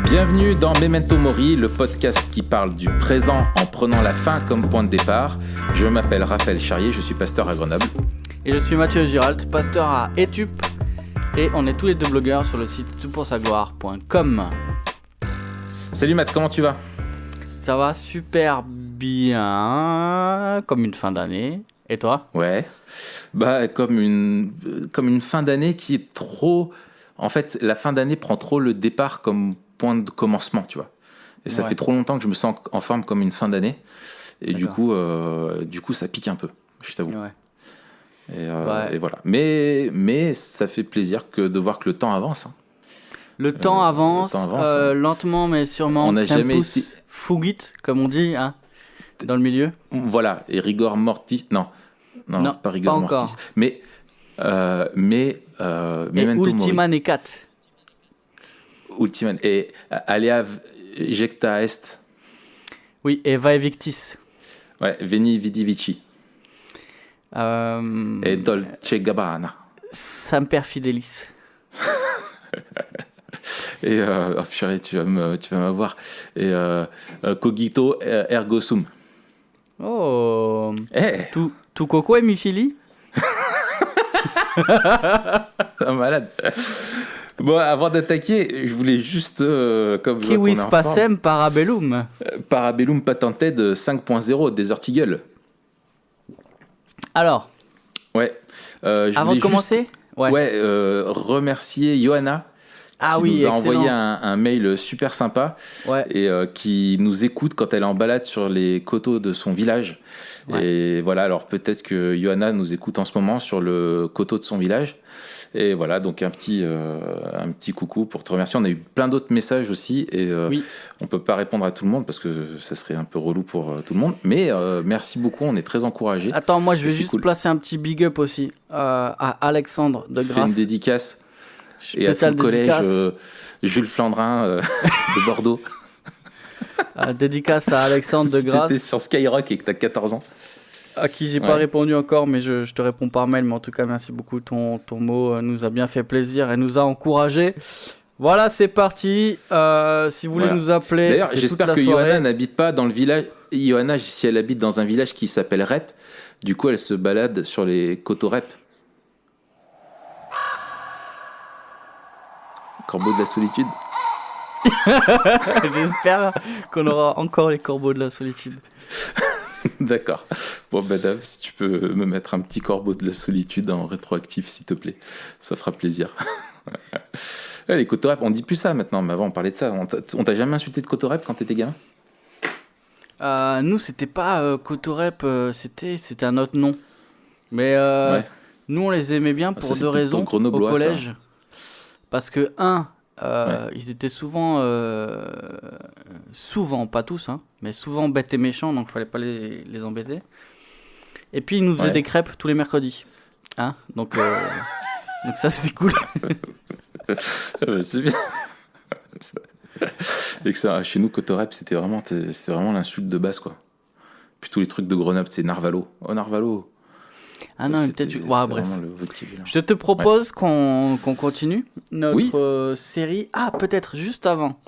Bienvenue dans Memento Mori, le podcast qui parle du présent en prenant la fin comme point de départ. Je m'appelle Raphaël Charrier, je suis pasteur à Grenoble. Et je suis Mathieu Giralt, pasteur à Etup. Et on est tous les deux blogueurs sur le site toutpoursagloire.com. Salut Matt, comment tu vas ? Ça va super bien, comme une fin d'année. Et toi ? Ouais, comme une fin d'année qui est trop... En fait, la fin d'année prend trop le départ comme point de commencement, tu vois. Et ça fait trop longtemps que je me sens en forme comme une fin d'année. Et du coup, ça pique un peu, je t'avoue. Ouais. Et voilà. Mais ça fait plaisir de voir que le temps avance. Hein. Le temps avance, lentement mais sûrement. On n'a jamais été... Fugit, comme on dit, hein, dans le milieu. Voilà, et rigor mortis... Non, pas rigor pas mortis. Mais Memento ultima Mori. necat. Ultima et alea jecta est. Oui, et vae victis. Ouais, veni vidi vici. Et Dolce Gabbana. Semper fidelis. Et purée, tu vas m'avoir. Et cogito ergo sum. Oh. Hey. Tu coco e mi fili? Malade. Bon, avant d'attaquer, je voulais juste comme Kiwis passem parabellum. Parabellum patented 5.0 des Ortigel. Alors. Ouais. Avant de commencer, remercier Johanna. Qui nous a envoyé un mail super sympa et qui nous écoute quand elle est en balade sur les coteaux de son village. Ouais. Et voilà, alors peut-être que Johanna nous écoute en ce moment sur le coteau de son village. Et voilà, donc un petit coucou pour te remercier. On a eu plein d'autres messages aussi et on peut pas répondre à tout le monde parce que ça serait un peu relou pour tout le monde. Mais merci beaucoup, on est très encouragés. Attends, moi je vais juste placer un petit big up aussi à Alexandre de Grasse. Fais une dédicace. Et à tout le collège Jules Flandrin de Bordeaux. Dédicace à Alexandre de Grasse. Si t'étais sur Skyrock et que t'as 14 ans. À qui j'ai pas répondu encore, mais je te réponds par mail. Mais en tout cas, merci beaucoup. Ton mot nous a bien fait plaisir et nous a encouragés. Voilà, c'est parti. Si vous voulez nous appeler. D'ailleurs, j'espère que Johanna n'habite pas dans le village. Johanna, si elle habite dans un village qui s'appelle Rep, du coup, elle se balade sur les coteaux Rep. Corbeau de la solitude. J'espère qu'on aura encore les corbeaux de la solitude. D'accord. Bon, Dave, si tu peux me mettre un petit corbeau de la solitude en rétroactif, s'il te plaît. Ça fera plaisir. Les cotorep, on dit plus ça maintenant, mais avant on parlait de ça. On t'a jamais insulté de cotorep quand t'étais gamin ? Nous, c'était pas cotorep, c'était un autre nom. Mais nous, on les aimait bien pour deux raisons au collège. Ça. Parce que, ils étaient souvent, pas tous, hein, mais souvent bêtes et méchants, donc il fallait pas les embêter. Et puis, ils nous faisaient des crêpes tous les mercredis. Hein, donc ça, c'était cool. C'est bien. Et que ça, chez nous, cotorep, c'était vraiment l'insulte de base, quoi. Puis tous les trucs de Grenoble, c'est Narvalo. Oh, Narvalo. Ah non, peut-être. Bref. Je te propose qu'on continue notre série. Ah, peut-être juste avant.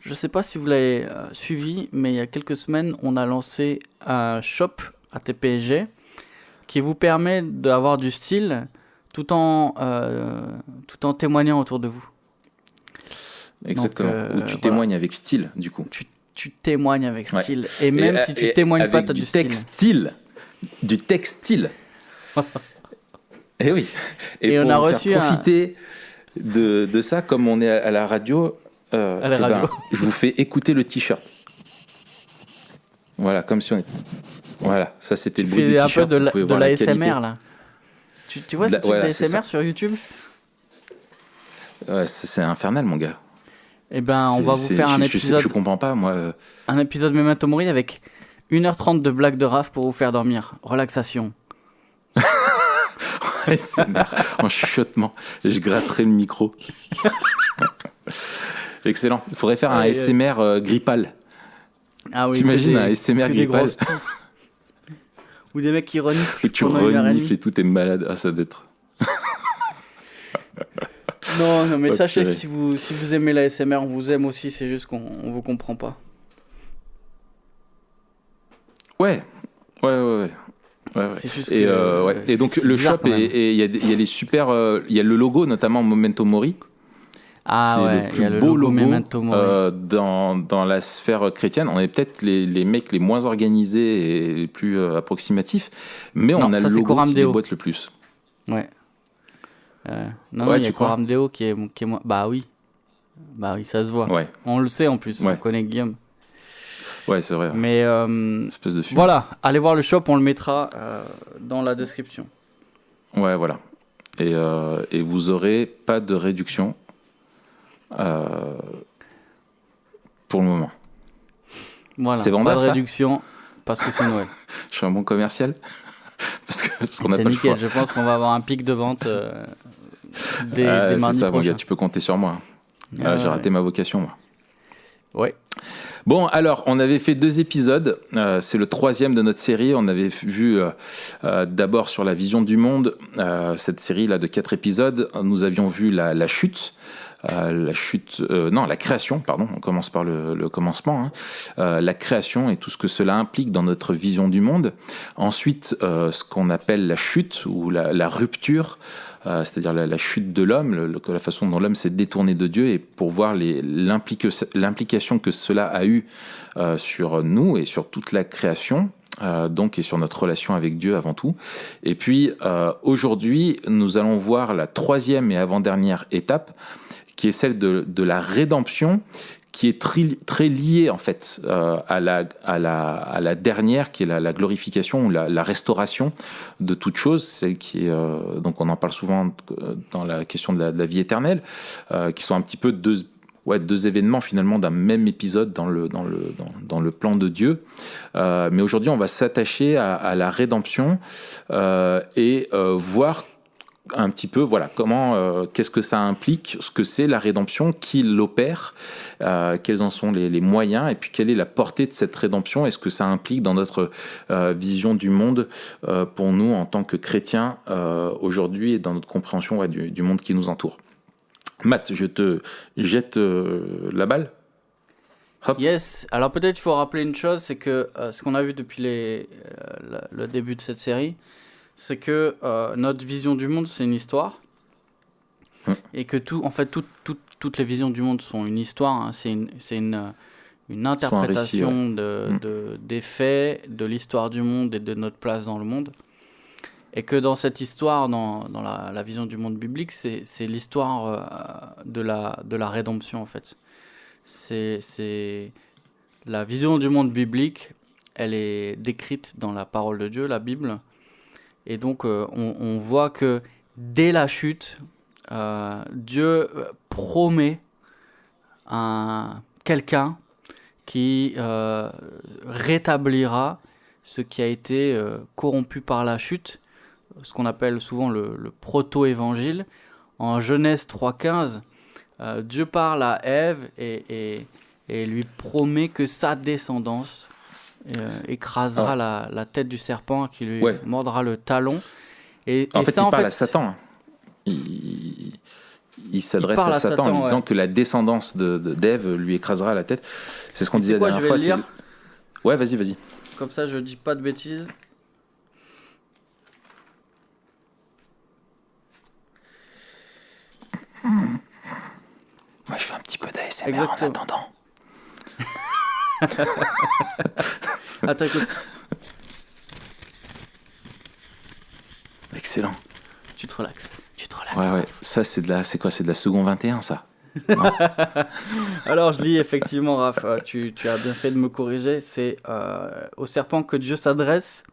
Je sais pas si vous l'avez suivi, mais il y a quelques semaines, on a lancé un shop à TPSG qui vous permet d'avoir du style tout en témoignant autour de vous. Exactement. Ou tu témoignes avec style, du coup. Tu témoignes avec style. Et même si tu témoignes pas, tu as du style. Du textile. Et oui. Et pour on a vous reçu faire profiter de ça, comme on est à la radio, je vous fais écouter le t-shirt. Voilà, comme si on est... Voilà, ça c'était le bruit du t-shirt. Tu fais un peu de l'ASMR là. Tu vois ce truc d'ASMR sur YouTube ? Ouais, c'est infernal, mon gars. Eh ben, on va vous faire un épisode... Je comprends pas, moi. Un épisode Memento Mori avec 1h30 de blagues de Raph pour vous faire dormir. Relaxation. En chuchotement. Je gratterai le micro. Excellent. Il faudrait faire un ASMR Grippal. Ah oui. T'imagines un ASMR Grippal ou des mecs qui reniflent. Et tu renifles et tout, t'es malade. Ah, ça doit être... Non, mais sachez, si vous aimez la SMR, on vous aime aussi, c'est juste qu'on vous comprend pas. Ouais. C'est juste et donc le shop, il y a les super, il y a le logo notamment Memento Mori. Ah ouais, il y a le beau logo Memento Mori. Dans la sphère chrétienne. On est peut-être les mecs les moins organisés et les plus approximatifs, mais on a le logo qui déboîte le plus. Ouais. Non, il y a Coram Deo qui est moins... Bah oui, ça se voit. Ouais. On le sait en plus, on connaît Guillaume. Ouais, c'est vrai. Mais espèce de fumiste. Voilà, allez voir le shop, on le mettra dans la description. Ouais, voilà. Et vous aurez pas de réduction pour le moment. Voilà, c'est vendeur, pas de réduction parce que c'est Noël. Je suis un bon commercial. parce qu'on a c'est pas nickel, le choix. Je pense qu'on va avoir un pic de vente des mardis prochains. Mon gars, tu peux compter sur moi. J'ai raté ma vocation, moi. Ouais. Bon, alors, on avait fait 2 épisodes. C'est le 3e de notre série. On avait vu d'abord sur la vision du monde, cette série-là de 4 épisodes. Nous avions vu la chute. La création, pardon, on commence par le commencement, la création et tout ce que cela implique dans notre vision du monde. Ensuite, ce qu'on appelle la chute ou la rupture, c'est-à-dire la chute de l'homme, la façon dont l'homme s'est détourné de Dieu, et pour voir l'implication que cela a eu sur nous et sur toute la création. Donc, et sur notre relation avec Dieu avant tout. Et puis, aujourd'hui, nous allons voir la 3e et avant-dernière étape, qui est celle de la rédemption, qui est très liée en fait à la dernière, qui est la glorification ou la restauration de toute chose, celle qui est donc on en parle souvent dans la question de la vie éternelle, qui sont un petit peu deux événements finalement d'un même épisode dans le plan de Dieu. Mais aujourd'hui, on va s'attacher à la rédemption et voir un petit peu, voilà, qu'est-ce que ça implique, ce que c'est la rédemption, qui l'opère, quels en sont les moyens, et puis quelle est la portée de cette rédemption, et ce que ça implique dans notre vision du monde pour nous en tant que chrétiens aujourd'hui, et dans notre compréhension du monde qui nous entoure. Matt, je te jette la balle. Hop. Yes, alors peut-être il faut rappeler une chose, c'est que ce qu'on a vu depuis le début de cette série, c'est que notre vision du monde, c'est une histoire. Et que toutes les visions du monde sont une histoire. C'est une interprétation des faits, de l'histoire du monde et de notre place dans le monde. Et que dans cette histoire, dans la vision du monde biblique, c'est l'histoire de la rédemption, en fait. C'est la vision du monde biblique, elle est décrite dans la parole de Dieu, la Bible. Et donc, on voit que dès la chute, Dieu promet quelqu'un qui rétablira ce qui a été corrompu par la chute, ce qu'on appelle souvent le proto-évangile. En Genèse 3,15, Dieu parle à Ève et lui promet que sa descendance écrasera la tête du serpent, qui lui mordra le talon. Il parle à Satan. Il s'adresse à Satan en lui disant que la descendance d'Ève lui écrasera la tête. C'est ce qu'on disait la dernière fois. Je vais le lire. Ouais, vas-y. Comme ça, je dis pas de bêtises. Moi, je fais un petit peu d'ASMR en attendant. Attends, écoute. Excellent. Tu te relaxes. Ouais. Ça, c'est quoi? C'est de la seconde 21, ça. Alors, je lis effectivement, Raph, tu as bien fait de me corriger. C'est au serpent que Dieu s'adresse.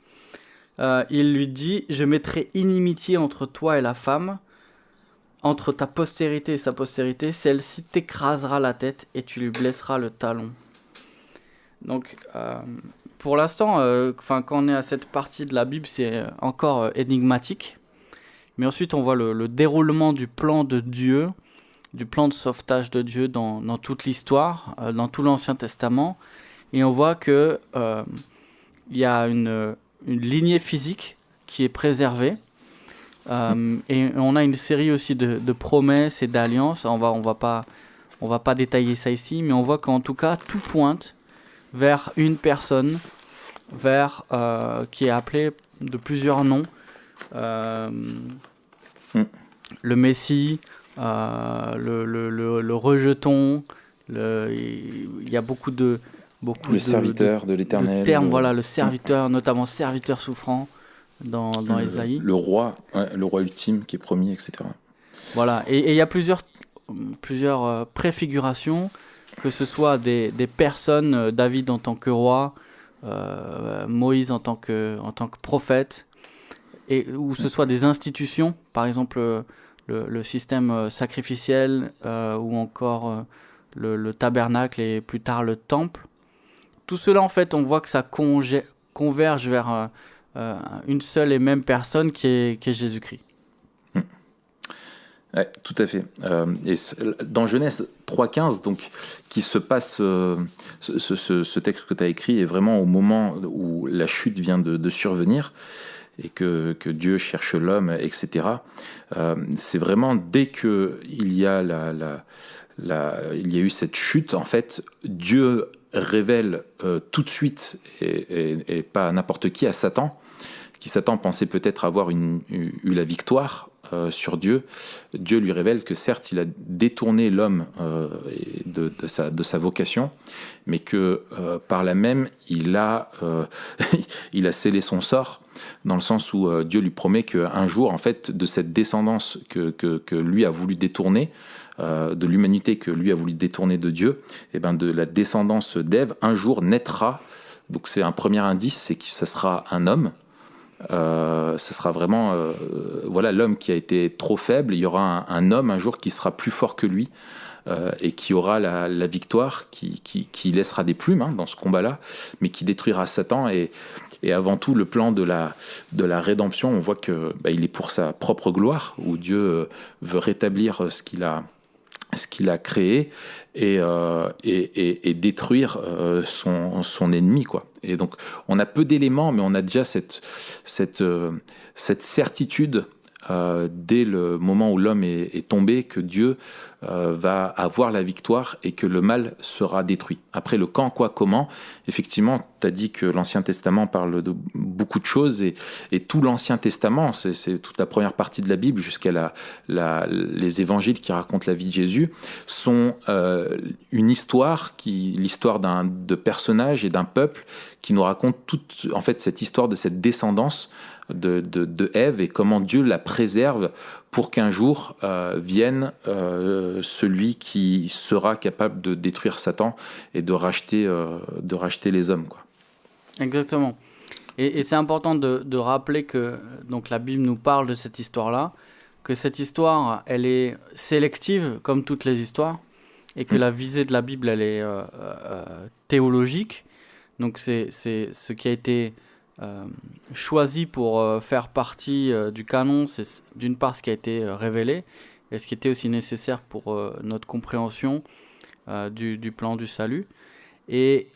Il lui dit: je mettrai inimitié entre toi et la femme, entre ta postérité et sa postérité. Celle-ci t'écrasera la tête et tu lui blesseras le talon. Donc, pour l'instant, quand on est à cette partie de la Bible, c'est encore énigmatique. Mais ensuite, on voit le déroulement du plan de Dieu, du plan de sauvetage de Dieu dans toute l'histoire, dans tout l'Ancien Testament. Et on voit que y a une lignée physique qui est préservée. Et on a une série aussi de promesses et d'alliances. On va pas détailler ça ici, mais on voit qu'en tout cas, tout pointe vers une personne, qui est appelée de plusieurs noms. Le Messie, le rejeton, il y a beaucoup de serviteur de l'Éternel, de termes, voilà, le serviteur, notamment serviteur souffrant dans Ésaïe. Le roi ultime qui est promis, etc. Voilà, et il y a plusieurs préfigurations, que ce soit des personnes, David en tant que roi, Moïse en tant que prophète, et ou ce soit des institutions, par exemple le système sacrificiel, ou encore le tabernacle et plus tard le temple. Tout cela, en fait, on voit que ça converge vers une seule et même personne qui est Jésus-Christ. Ouais, tout à fait. Et dans Genèse 3,15, donc, qui se passe, ce texte que tu as écrit est vraiment au moment où la chute vient de survenir et que Dieu cherche l'homme, etc. C'est vraiment dès qu'il y a il y a eu cette chute, en fait, Dieu révèle tout de suite, et pas à n'importe qui, à Satan, qui Satan pensait peut-être avoir eu la victoire sur Dieu. Dieu lui révèle que certes il a détourné l'homme de sa vocation, mais que par là même il a scellé son sort, dans le sens où Dieu lui promet qu'un jour, en fait, de cette descendance que lui a voulu détourner, de l'humanité que lui a voulu détourner de Dieu, et ben de la descendance d'Ève, un jour naîtra. Donc c'est un premier indice, c'est que ça sera un homme. Ce sera vraiment l'homme qui a été trop faible. Il y aura un homme un jour qui sera plus fort que lui, et qui aura la victoire, qui laissera des plumes dans ce combat-là, mais qui détruira Satan. Et avant tout, le plan de la rédemption, on voit que il est pour sa propre gloire, où Dieu veut rétablir ce qu'il a créé et détruire son ennemi, quoi. Et donc on a peu d'éléments, mais on a déjà cette certitude dès le moment où l'homme est tombé, que Dieu va avoir la victoire et que le mal sera détruit. Après, le quand, quoi, comment, effectivement, tu as dit que l'Ancien Testament parle de beaucoup de choses, et tout l'Ancien Testament, c'est toute la première partie de la Bible jusqu'à les évangiles qui racontent la vie de Jésus, sont une histoire, l'histoire de personnages et d'un peuple qui nous raconte toute, en fait, cette histoire de cette descendance de Ève, et comment Dieu la préserve pour qu'un jour vienne celui qui sera capable de détruire Satan et de racheter les hommes, quoi. Exactement. Et c'est important de rappeler que donc la Bible nous parle de cette histoire-là, que cette histoire, elle est sélective comme toutes les histoires, et que la visée de la Bible, elle est théologique. Donc c'est ce qui a été choisi pour faire partie du canon, c'est d'une part ce qui a été révélé, et ce qui était aussi nécessaire pour notre compréhension du plan du salut. Et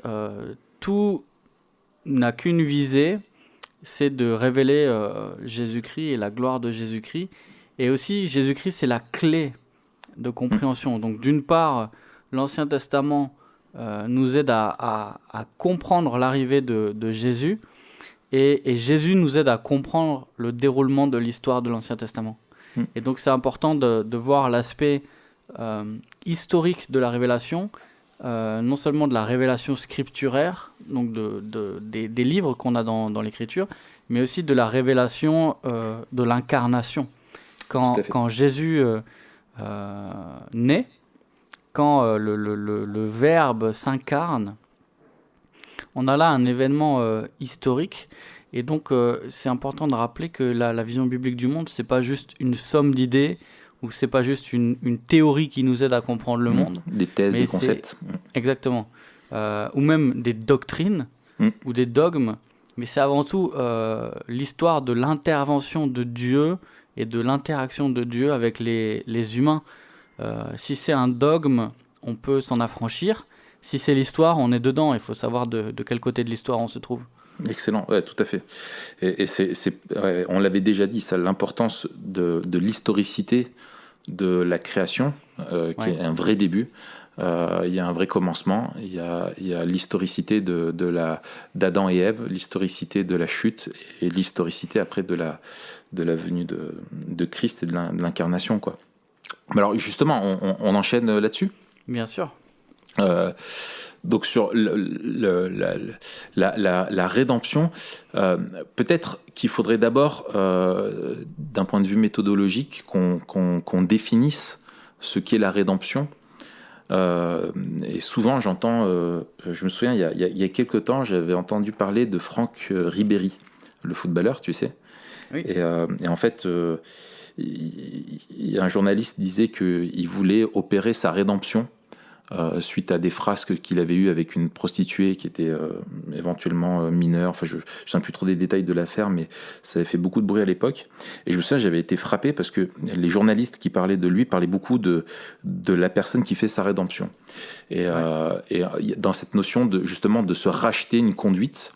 tout n'a qu'une visée, c'est de révéler Jésus-Christ et la gloire de Jésus-Christ. Et aussi, Jésus-Christ, c'est la clé de compréhension. Donc d'une part, l'Ancien Testament nous aide à comprendre l'arrivée de Jésus, et Jésus nous aide à comprendre le déroulement de l'histoire de l'Ancien Testament. Et donc c'est important de voir l'aspect historique de la révélation, non seulement de la révélation scripturaire, donc des livres qu'on a dans l'Écriture, mais aussi de la révélation de l'incarnation. Quand Jésus naît, quand le Verbe s'incarne, on a là un événement historique. Et donc c'est important de rappeler que la vision biblique du monde, c'est pas juste une somme d'idées, ou c'est pas juste une théorie qui nous aide à comprendre le monde. Des thèses, des concepts. Exactement. Ou même des doctrines ou des dogmes. Mais c'est avant tout l'histoire de l'intervention de Dieu et de l'interaction de Dieu avec les humains. Si c'est un dogme, on peut s'en affranchir. Si c'est l'histoire, on est dedans. Il faut savoir de quel côté de l'histoire on se trouve. Excellent, ouais, tout à fait. Et on l'avait déjà dit, ça, l'importance de l'historicité de la création, qui est un vrai début. Il y a un vrai commencement, il y a l'historicité d'Adam et Ève, l'historicité de la chute et l'historicité après de la venue de Christ et de l'incarnation, quoi. Alors justement, on enchaîne là-dessus ? Bien sûr. Donc sur la rédemption, peut-être qu'il faudrait d'abord, d'un point de vue méthodologique, qu'on définisse ce qu'est la rédemption. Et souvent j'entends, je me souviens il y a quelques temps, j'avais entendu parler de Franck Ribéry, le footballeur, tu sais. Oui. Et en fait, un journaliste disait qu'il voulait opérer sa rédemption suite à des frasques qu'il avait eues avec une prostituée qui était éventuellement mineure. Enfin, je ne sais plus trop des détails de l'affaire, mais ça avait fait beaucoup de bruit à l'époque. Et je me souviens, j'avais été frappé parce que les journalistes qui parlaient de lui parlaient beaucoup de la personne qui fait sa rédemption. Et dans cette notion justement de se racheter une conduite.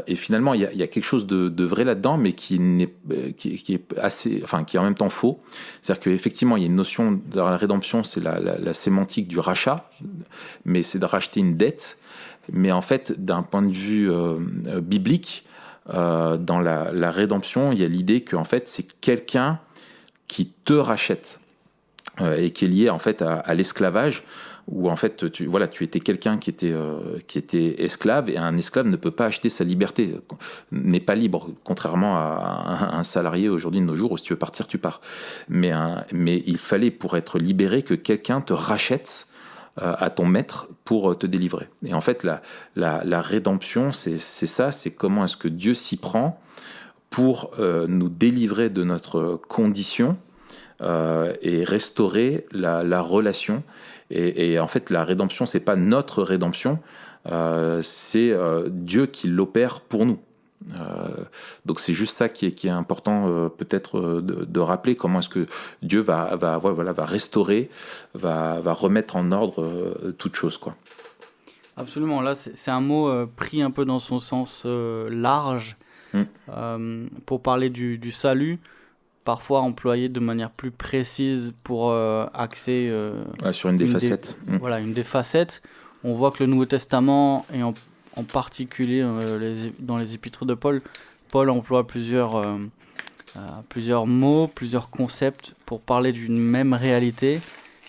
Et finalement, il y a quelque chose de vrai là-dedans, mais qui est assez, enfin, qui est en même temps faux. C'est-à-dire qu'effectivement, il y a une notion dans la rédemption, c'est la sémantique du rachat, mais c'est de racheter une dette. Mais en fait, d'un point de vue biblique, dans la rédemption, il y a l'idée que en fait, c'est quelqu'un qui te rachète et qui est lié en fait à l'esclavage. Où en fait tu étais quelqu'un qui était esclave, et un esclave ne peut pas acheter sa liberté, n'est pas libre, contrairement à un salarié aujourd'hui de nos jours où si tu veux partir tu pars. Mais il fallait, pour être libéré, que quelqu'un te rachète à ton maître pour te délivrer. Et en fait la rédemption, c'est ça, c'est comment est-ce que Dieu s'y prend pour nous délivrer de notre condition et restaurer la relation. Et en fait, la rédemption, c'est pas notre rédemption, c'est Dieu qui l'opère pour nous. Donc c'est juste ça qui est important peut-être de rappeler, comment est-ce que Dieu va restaurer, va remettre en ordre toute chose, quoi. Absolument, là c'est un mot pris un peu dans son sens large, pour parler du salut, parfois employé de manière plus précise pour axer sur une des facettes. Voilà, une des facettes. On voit que le Nouveau Testament, et en particulier dans les épîtres de Paul emploie plusieurs mots, plusieurs concepts pour parler d'une même réalité.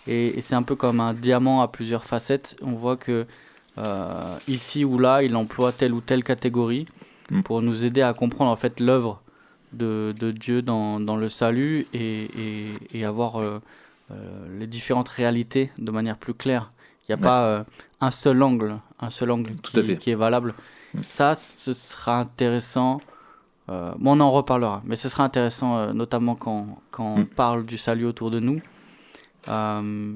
Et c'est un peu comme un diamant à plusieurs facettes. On voit que ici ou là, il emploie telle ou telle catégorie pour nous aider à comprendre en fait l'œuvre de Dieu dans le salut et avoir les différentes réalités de manière plus claire. Il n'y a pas un seul angle qui est valable. Ça, ce sera intéressant. On en reparlera, mais ce sera intéressant notamment quand on parle du salut autour de nous.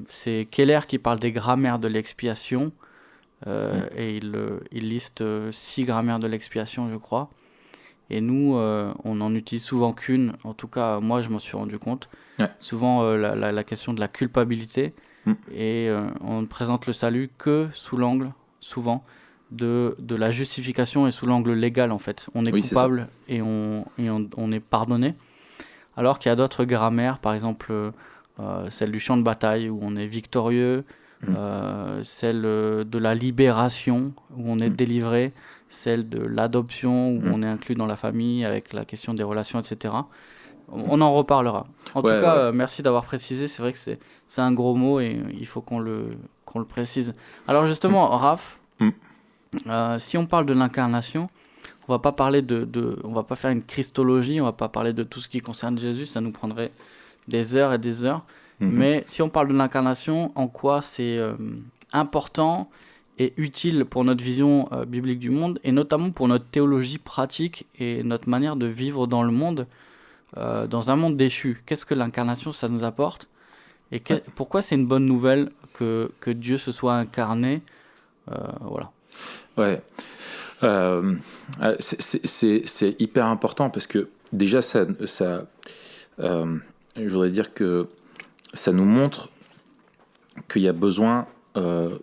C'est Keller qui parle des grammaires de l'expiation, et il liste 6 grammaires de l'expiation, je crois. Et nous, on n'en utilise souvent qu'une. En tout cas, moi, je m'en suis rendu compte. Souvent, la question de la culpabilité. Et on ne présente le salut que sous l'angle, souvent, de la justification et sous l'angle légal, en fait. On est coupable et on est pardonné. Alors qu'il y a d'autres grammaires, par exemple celle du champ de bataille, où on est victorieux, celle de la libération, où on est délivré, celle de l'adoption, où on est inclus dans la famille avec la question des relations, etc. On en reparlera. En tout cas, merci d'avoir précisé. C'est vrai que c'est un gros mot et il faut qu'on le précise. Alors justement, Raph, si on parle de l'incarnation, on va pas parler on va pas faire une christologie, on va pas parler de tout ce qui concerne Jésus, ça nous prendrait des heures et des heures. Mais si on parle de l'incarnation, en quoi c'est important et utile pour notre vision biblique du monde, et notamment pour notre théologie pratique et notre manière de vivre dans le monde, dans un monde déchu. Qu'est-ce que l'incarnation, ça nous apporte ? Et pourquoi c'est une bonne nouvelle que Dieu se soit incarné ? Voilà. Ouais. C'est hyper important parce que déjà, je voudrais dire que ça nous montre qu'il y a besoin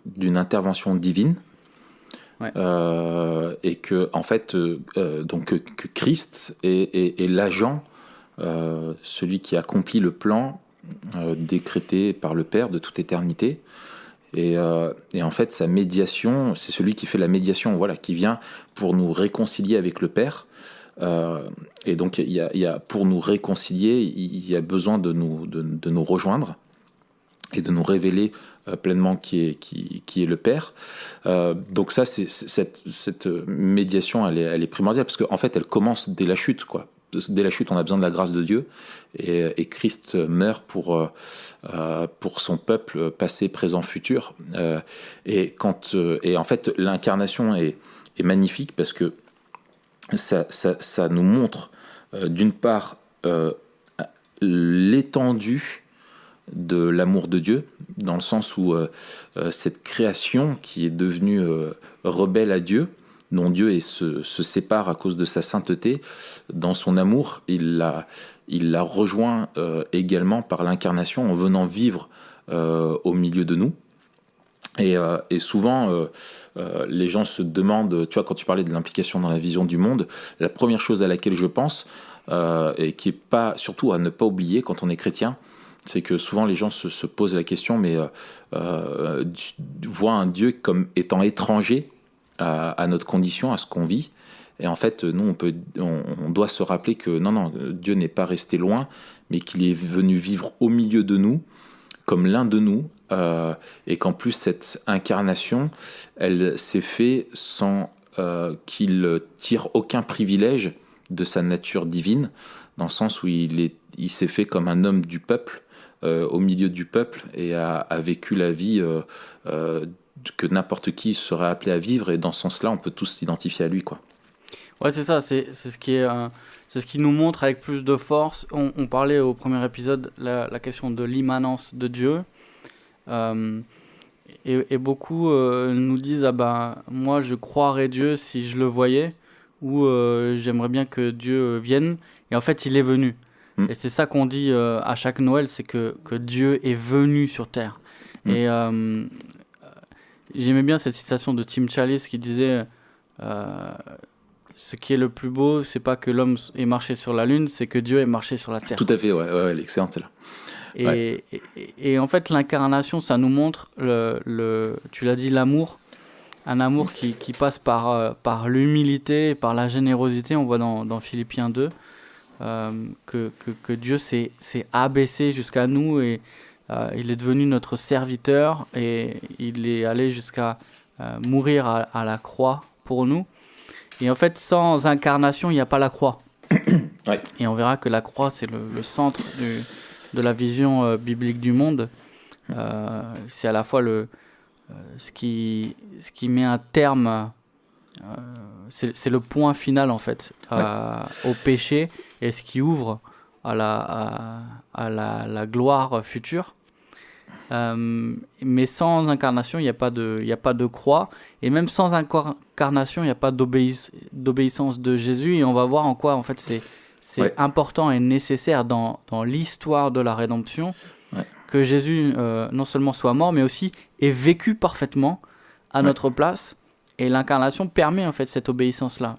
d'une intervention divine Ouais. Et que en fait, donc que Christ est l'agent, celui qui accomplit le plan décrété par le Père de toute éternité. Et en fait, sa médiation, c'est celui qui fait la médiation, voilà, qui vient pour nous réconcilier avec le Père. Et donc, pour nous réconcilier, il y a besoin de nous rejoindre et de nous révéler pleinement qui est le Père. Donc ça, cette médiation, elle est primordiale, parce qu'en fait, elle commence dès la chute, quoi. Dès la chute, on a besoin de la grâce de Dieu, et Christ meurt pour son peuple passé, présent, futur. Et en fait, l'incarnation est magnifique, parce que ça nous montre d'une part l'étendue de l'amour de Dieu, dans le sens où cette création qui est devenue rebelle à Dieu, dont Dieu se sépare à cause de sa sainteté, dans son amour, il l'a rejoint également par l'incarnation, en venant vivre au milieu de nous. Et souvent, les gens se demandent, tu vois, quand tu parlais de l'implication dans la vision du monde, la première chose à laquelle je pense, et qui est pas, surtout à ne pas oublier quand on est chrétien, c'est que souvent les gens se posent la question, mais voient un Dieu comme étant étranger à notre condition, à ce qu'on vit. Et en fait, nous, on doit se rappeler que non, Dieu n'est pas resté loin, mais qu'il est venu vivre au milieu de nous, comme l'un de nous, et qu'en plus, cette incarnation, elle s'est faite sans qu'il tire aucun privilège de sa nature divine, dans le sens où il s'est fait comme un homme du peuple, au milieu du peuple, et a vécu la vie que n'importe qui serait appelé à vivre, et dans ce sens-là, on peut tous s'identifier à lui, quoi. Ouais, c'est ça, c'est ce qui nous montre avec plus de force. On parlait au premier épisode la question de l'immanence de Dieu, et beaucoup nous disent moi je croirais Dieu si je le voyais, ou j'aimerais bien que Dieu vienne, et en fait il est venu. Et c'est ça qu'on dit à chaque Noël, c'est que Dieu est venu sur terre. Et j'aimais bien cette citation de Tim Challies qui disait ce qui est le plus beau, c'est pas que l'homme ait marché sur la lune, c'est que Dieu ait marché sur la terre. Tout à fait, ouais, elle est excellente celle-là. Et en fait, l'incarnation, ça nous montre tu l'as dit, l'amour, un amour qui passe par l'humilité, par la générosité. On voit dans Philippiens 2 que Dieu s'est abaissé jusqu'à nous, et il est devenu notre serviteur, et il est allé jusqu'à mourir à la croix pour nous. Et en fait, sans incarnation, il n'y a pas la croix. Ouais. Et on verra que la croix, c'est le centre de la vision biblique du monde. C'est à la fois ce qui met un terme, c'est le point final en fait, au péché, et ce qui ouvre à la gloire future. Mais sans incarnation, il n'y a pas de croix, et même sans incarnation, il n'y a pas d'obéissance de Jésus. Et on va voir en quoi en fait c'est important et nécessaire dans l'histoire de la rédemption, que Jésus non seulement soit mort, mais aussi ait vécu parfaitement à notre place. Et l'incarnation permet en fait cette obéissance-là.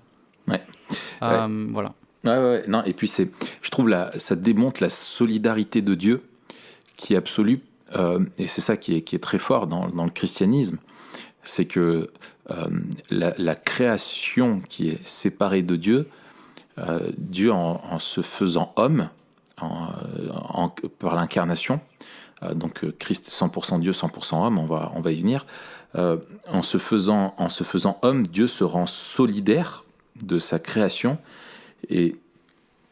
Voilà. Non, et puis je trouve ça démontre la solidarité de Dieu qui est absolue. Et c'est ça qui est très fort dans le christianisme, c'est que la création qui est séparée de Dieu, Dieu en se faisant homme, par l'incarnation, donc Christ 100% Dieu, 100% homme, on va y venir, en se faisant homme, Dieu se rend solidaire de sa création. Et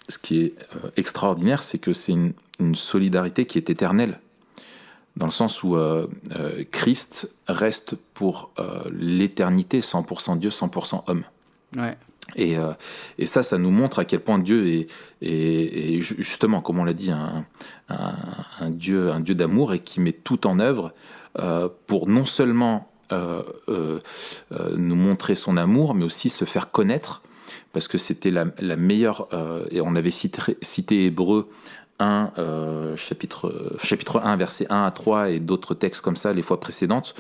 ce qui est extraordinaire, c'est que c'est une solidarité qui est éternelle, dans le sens où Christ reste pour l'éternité 100% Dieu, 100% homme. Ouais. Et ça nous montre à quel point Dieu est justement, comme on l'a dit, un Dieu d'amour, et qui met tout en œuvre pour non seulement nous montrer son amour, mais aussi se faire connaître, parce que c'était la meilleure, et on avait cité Hébreux 1, 1, chapitre 1, versets 1 à 3 et d'autres textes comme ça les fois précédentes,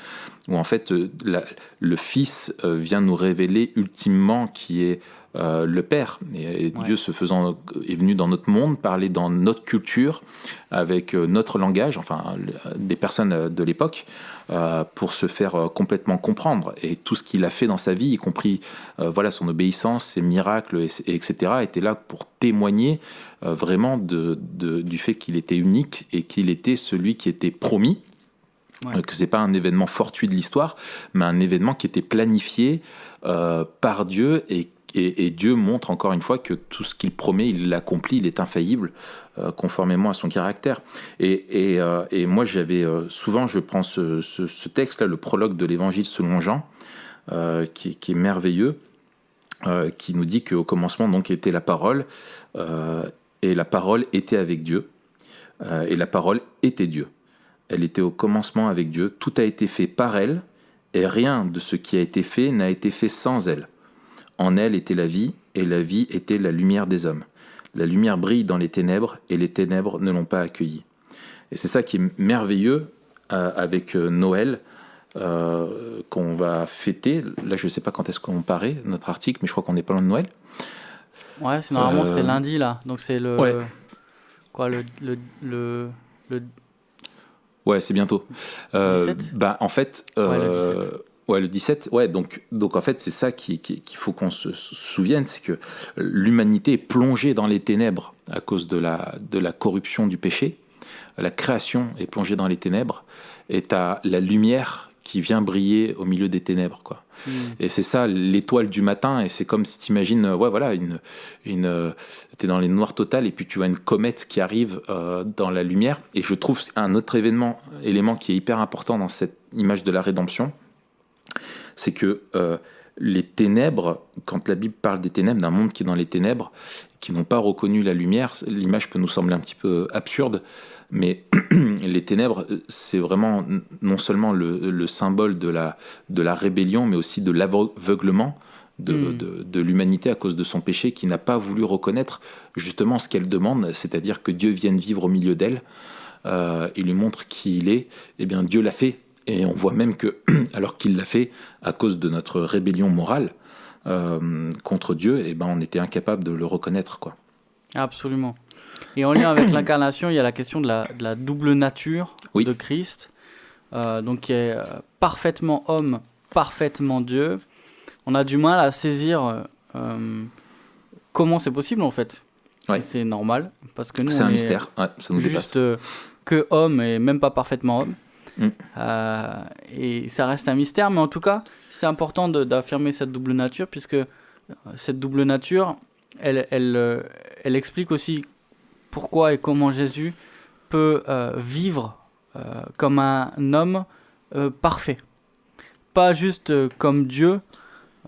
où en fait le Fils vient nous révéler ultimement qui est le Père. Et Dieu est venu dans notre monde, parler dans notre culture, avec notre langage, enfin des personnes de l'époque, pour se faire complètement comprendre. Et tout ce qu'il a fait dans sa vie, y compris son obéissance, ses miracles, etc., était là pour témoigner vraiment du fait qu'il était unique et qu'il était celui qui était promis. Que c'est pas un événement fortuit de l'histoire, mais un événement qui était planifié par Dieu et Dieu montre encore une fois que tout ce qu'il promet, il l'accomplit, il est infaillible, conformément à son caractère. Et moi, souvent, je prends ce texte-là, le prologue de l'Évangile selon Jean, qui est merveilleux, qui nous dit qu'au commencement donc était la parole, et la parole était avec Dieu, et la parole était Dieu. Elle était au commencement avec Dieu, tout a été fait par elle, et rien de ce qui a été fait n'a été fait sans elle. En elle était la vie, et la vie était la lumière des hommes. La lumière brille dans les ténèbres, et les ténèbres ne l'ont pas accueillie. Et c'est ça qui est merveilleux avec Noël, qu'on va fêter. Là, je ne sais pas quand est-ce qu'on paraît, notre article, mais je crois qu'on n'est pas loin de Noël. Ouais, normalement c'est lundi, là. Donc c'est le... Ouais. Quoi, le Ouais, c'est bientôt. 17 en fait... le 17. Ouais, le 17, ouais, donc en fait, c'est ça qu'il faut qu'on se souvienne, c'est que l'humanité est plongée dans les ténèbres à cause de la corruption du péché. La création est plongée dans les ténèbres, et t'as la lumière qui vient briller au milieu des ténèbres, quoi. Et c'est ça, l'étoile du matin, et c'est comme si t'imagines, t'es dans les noirs totales, et puis tu vois une comète qui arrive dans la lumière, et je trouve un autre élément qui est hyper important dans cette image de la rédemption, c'est que les ténèbres, quand la Bible parle des ténèbres, d'un monde qui est dans les ténèbres, qui n'ont pas reconnu la lumière, l'image peut nous sembler un petit peu absurde, mais les ténèbres, c'est vraiment non seulement le symbole de la rébellion, mais aussi de l'aveuglement de l'humanité à cause de son péché, qui n'a pas voulu reconnaître justement ce qu'elle demande, c'est-à-dire que Dieu vienne vivre au milieu d'elle, et lui montre qui il est. Eh bien, Dieu l'a fait. Et on voit même que, alors qu'il l'a fait à cause de notre rébellion morale contre Dieu, on était incapable de le reconnaître, quoi. Absolument. Et en lien avec l'incarnation, il y a la question de la double nature de Christ, donc qui est parfaitement homme, parfaitement Dieu. On a du mal à saisir comment c'est possible, en fait. Ouais. C'est normal, parce que nous, c'est un mystère, ça nous juste dépasse. Que homme et même pas parfaitement homme. Et ça reste un mystère, mais en tout cas c'est important d'affirmer cette double nature, puisque cette double nature elle explique aussi pourquoi et comment Jésus peut vivre comme un homme parfait, pas juste comme Dieu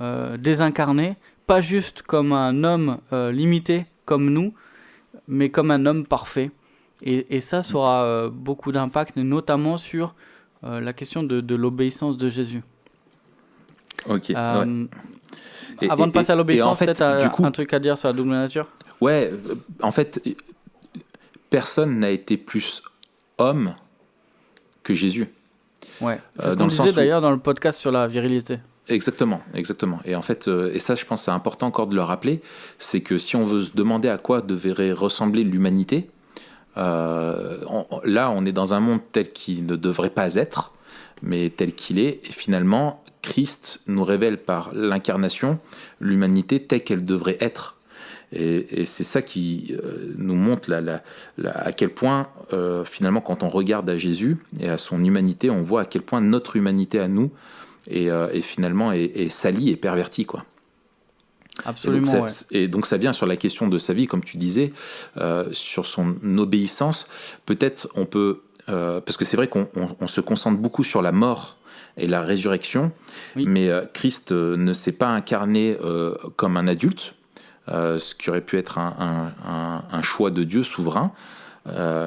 désincarné, pas juste comme un homme limité comme nous, mais comme un homme parfait. Et ça aura beaucoup d'impact, notamment sur la question de l'obéissance de Jésus. Ok. Avant de passer à l'obéissance, en fait, peut-être un truc à dire sur la double nature ? Ouais, en fait, personne n'a été plus homme que Jésus. Ouais, c'est ce qu'on disait d'ailleurs dans le podcast sur la virilité. Exactement. Et en fait, et ça, je pense, c'est important encore de le rappeler, c'est que si on veut se demander à quoi devrait ressembler l'humanité, là, on est dans un monde tel qu'il ne devrait pas être, mais tel qu'il est. Et finalement, Christ nous révèle par l'incarnation l'humanité telle qu'elle devrait être. Et c'est ça qui nous montre à quel point, finalement, quand on regarde à Jésus et à son humanité, on voit à quel point notre humanité à nous est finalement est salie et pervertie, quoi. Absolument. Et donc ça vient sur la question de sa vie, comme tu disais, sur son obéissance. Peut-être on peut, parce que c'est vrai qu'on se concentre beaucoup sur la mort et la résurrection, mais Christ ne s'est pas incarné comme un adulte, ce qui aurait pu être un choix de Dieu souverain.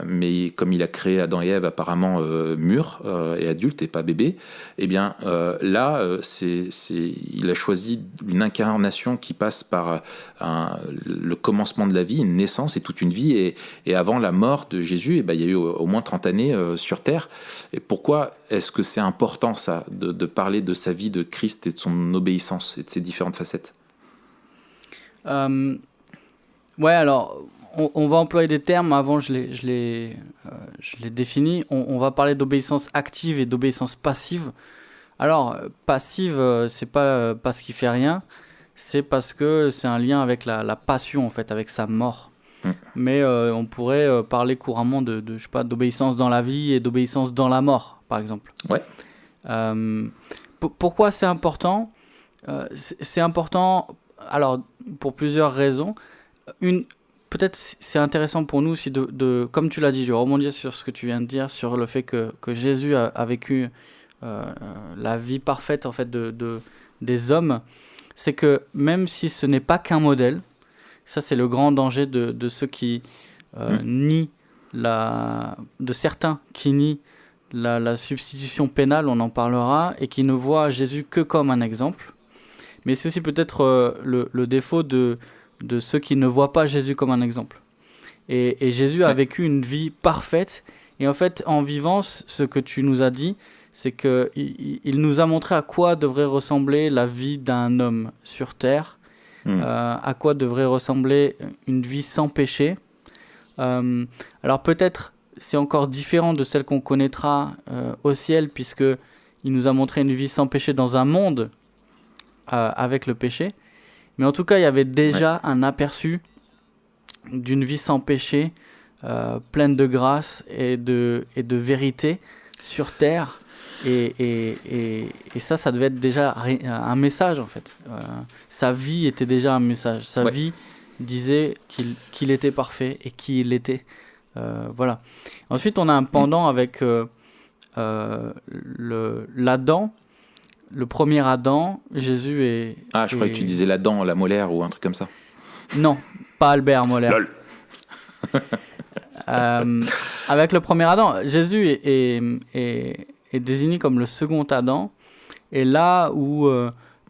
mais comme il a créé Adam et Ève apparemment mûrs et adultes et pas bébés, eh bien là, il a choisi une incarnation qui passe par le commencement de la vie, une naissance et toute une vie, et avant la mort de Jésus, eh ben, il y a eu au moins 30 années sur Terre. Et pourquoi est-ce que c'est important ça, de parler de sa vie de Christ et de son obéissance et de ses différentes facettes? Ouais, alors on va employer des termes. Avant, je les définis. On va parler d'obéissance active et d'obéissance passive. Alors, passive, c'est pas parce qu'il fait rien, c'est parce que c'est un lien avec la passion, en fait, avec sa mort. Mais on pourrait parler couramment de je sais pas, d'obéissance dans la vie et d'obéissance dans la mort, par exemple. Ouais. Pourquoi c'est important? C'est important, alors, pour plusieurs raisons. Peut-être c'est intéressant pour nous aussi comme tu l'as dit, je vais rebondir sur ce que tu viens de dire, sur le fait que Jésus a vécu la vie parfaite, en fait, des hommes. C'est que même si ce n'est pas qu'un modèle, ça c'est le grand danger de ceux qui nient de certains qui nient la substitution pénale, on en parlera, et qui ne voient Jésus que comme un exemple. Mais c'est aussi peut-être le défaut de ceux qui ne voient pas Jésus comme un exemple. Et Jésus a vécu une vie parfaite, et en fait, en vivant ce que tu nous as dit, c'est qu'il nous a montré à quoi devrait ressembler la vie d'un homme sur terre, à quoi devrait ressembler une vie sans péché. Alors peut-être c'est encore différent de celle qu'on connaîtra au ciel, puisqu'il nous a montré une vie sans péché dans un monde avec le péché. Mais en tout cas, il y avait déjà un aperçu d'une vie sans péché, pleine de grâce et de vérité sur terre. Et ça devait être déjà un message, en fait. Sa vie était déjà un message. Sa vie disait qu'il était parfait et qui il était. Voilà. Ensuite, on a un pendant avec l'Adam. Le premier Adam, Jésus est... Ah, je croyais que tu disais la dent, la molaire ou un truc comme ça. Non, pas Albert Moller. Lol. Avec le premier Adam, Jésus est désigné comme le second Adam. Et là où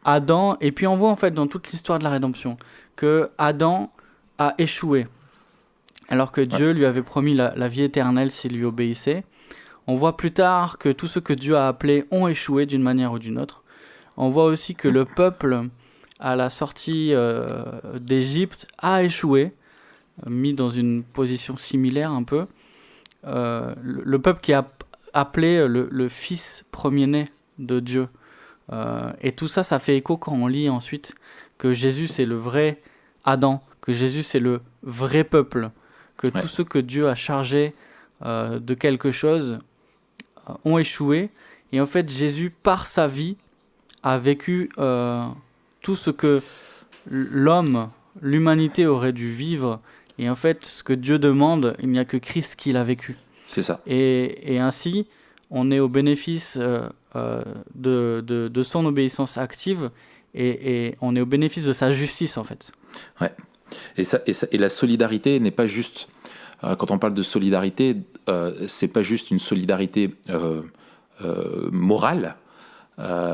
Adam... Et puis on voit en fait dans toute l'histoire de la rédemption que Adam a échoué. Alors que Dieu lui avait promis la vie éternelle s'il lui obéissait. On voit plus tard que tous ceux que Dieu a appelés ont échoué d'une manière ou d'une autre. On voit aussi que le peuple, à la sortie d'Égypte, a échoué, mis dans une position similaire un peu. Le peuple qui a appelé le fils premier-né de Dieu. Et tout ça, ça fait écho quand on lit ensuite que Jésus, c'est le vrai Adam, que Jésus, c'est le vrai peuple, que tous ceux que Dieu a chargés de quelque chose ont échoué. Et en fait, Jésus, par sa vie, a vécu tout ce que l'humanité aurait dû vivre. Et en fait, ce que Dieu demande, il n'y a que Christ qui l'a vécu. C'est ça. Et ainsi, on est au bénéfice de son obéissance active et on est au bénéfice de sa justice, en fait. Ouais. Et la solidarité n'est pas juste... quand on parle de solidarité, c'est pas juste une solidarité morale,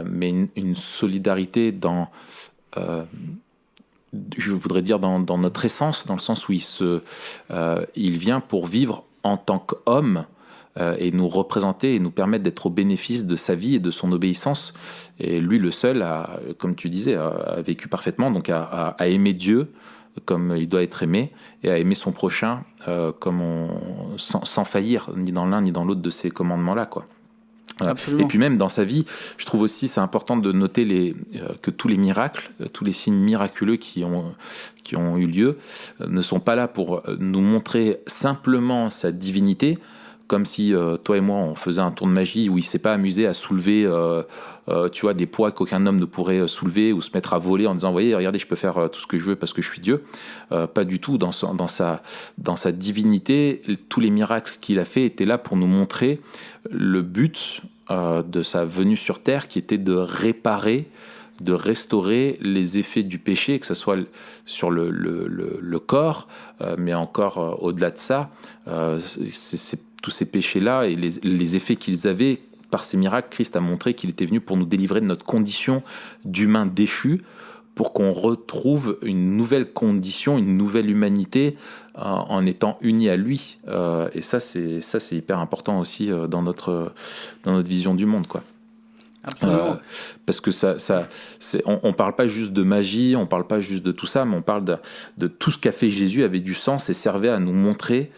mais une solidarité dans... je voudrais dire dans notre essence, dans le sens où il vient pour vivre en tant qu'homme et nous représenter et nous permettre d'être au bénéfice de sa vie et de son obéissance. Et lui, le seul, comme tu disais, a vécu parfaitement, donc a aimé Dieu comme il doit être aimé, et à aimer son prochain sans faillir ni dans l'un ni dans l'autre de ces commandements-là, quoi. Absolument. Et puis même dans sa vie, je trouve aussi c'est important de noter que tous les miracles, tous les signes miraculeux qui ont eu lieu ne sont pas là pour nous montrer simplement sa divinité, comme si toi et moi on faisait un tour de magie où il s'est pas amusé à soulever tu vois, des poids qu'aucun homme ne pourrait soulever ou se mettre à voler en disant voyez, regardez, je peux faire tout ce que je veux parce que je suis Dieu. Pas du tout. Dans sa divinité, tous les miracles qu'il a fait étaient là pour nous montrer le but de sa venue sur terre, qui était de réparer de restaurer les effets du péché, que ce soit sur le corps, mais encore au-delà de ça, tous ces péchés-là et les effets qu'ils avaient. Par ces miracles, Christ a montré qu'il était venu pour nous délivrer de notre condition d'humain déchu, pour qu'on retrouve une nouvelle condition, une nouvelle humanité en étant unis à lui. Et ça, c'est hyper important aussi dans notre vision du monde, quoi. Absolument. Parce que on parle pas juste de magie, on parle pas juste de tout ça, mais on parle de tout ce qu'a fait Jésus avait du sens et servait à nous montrer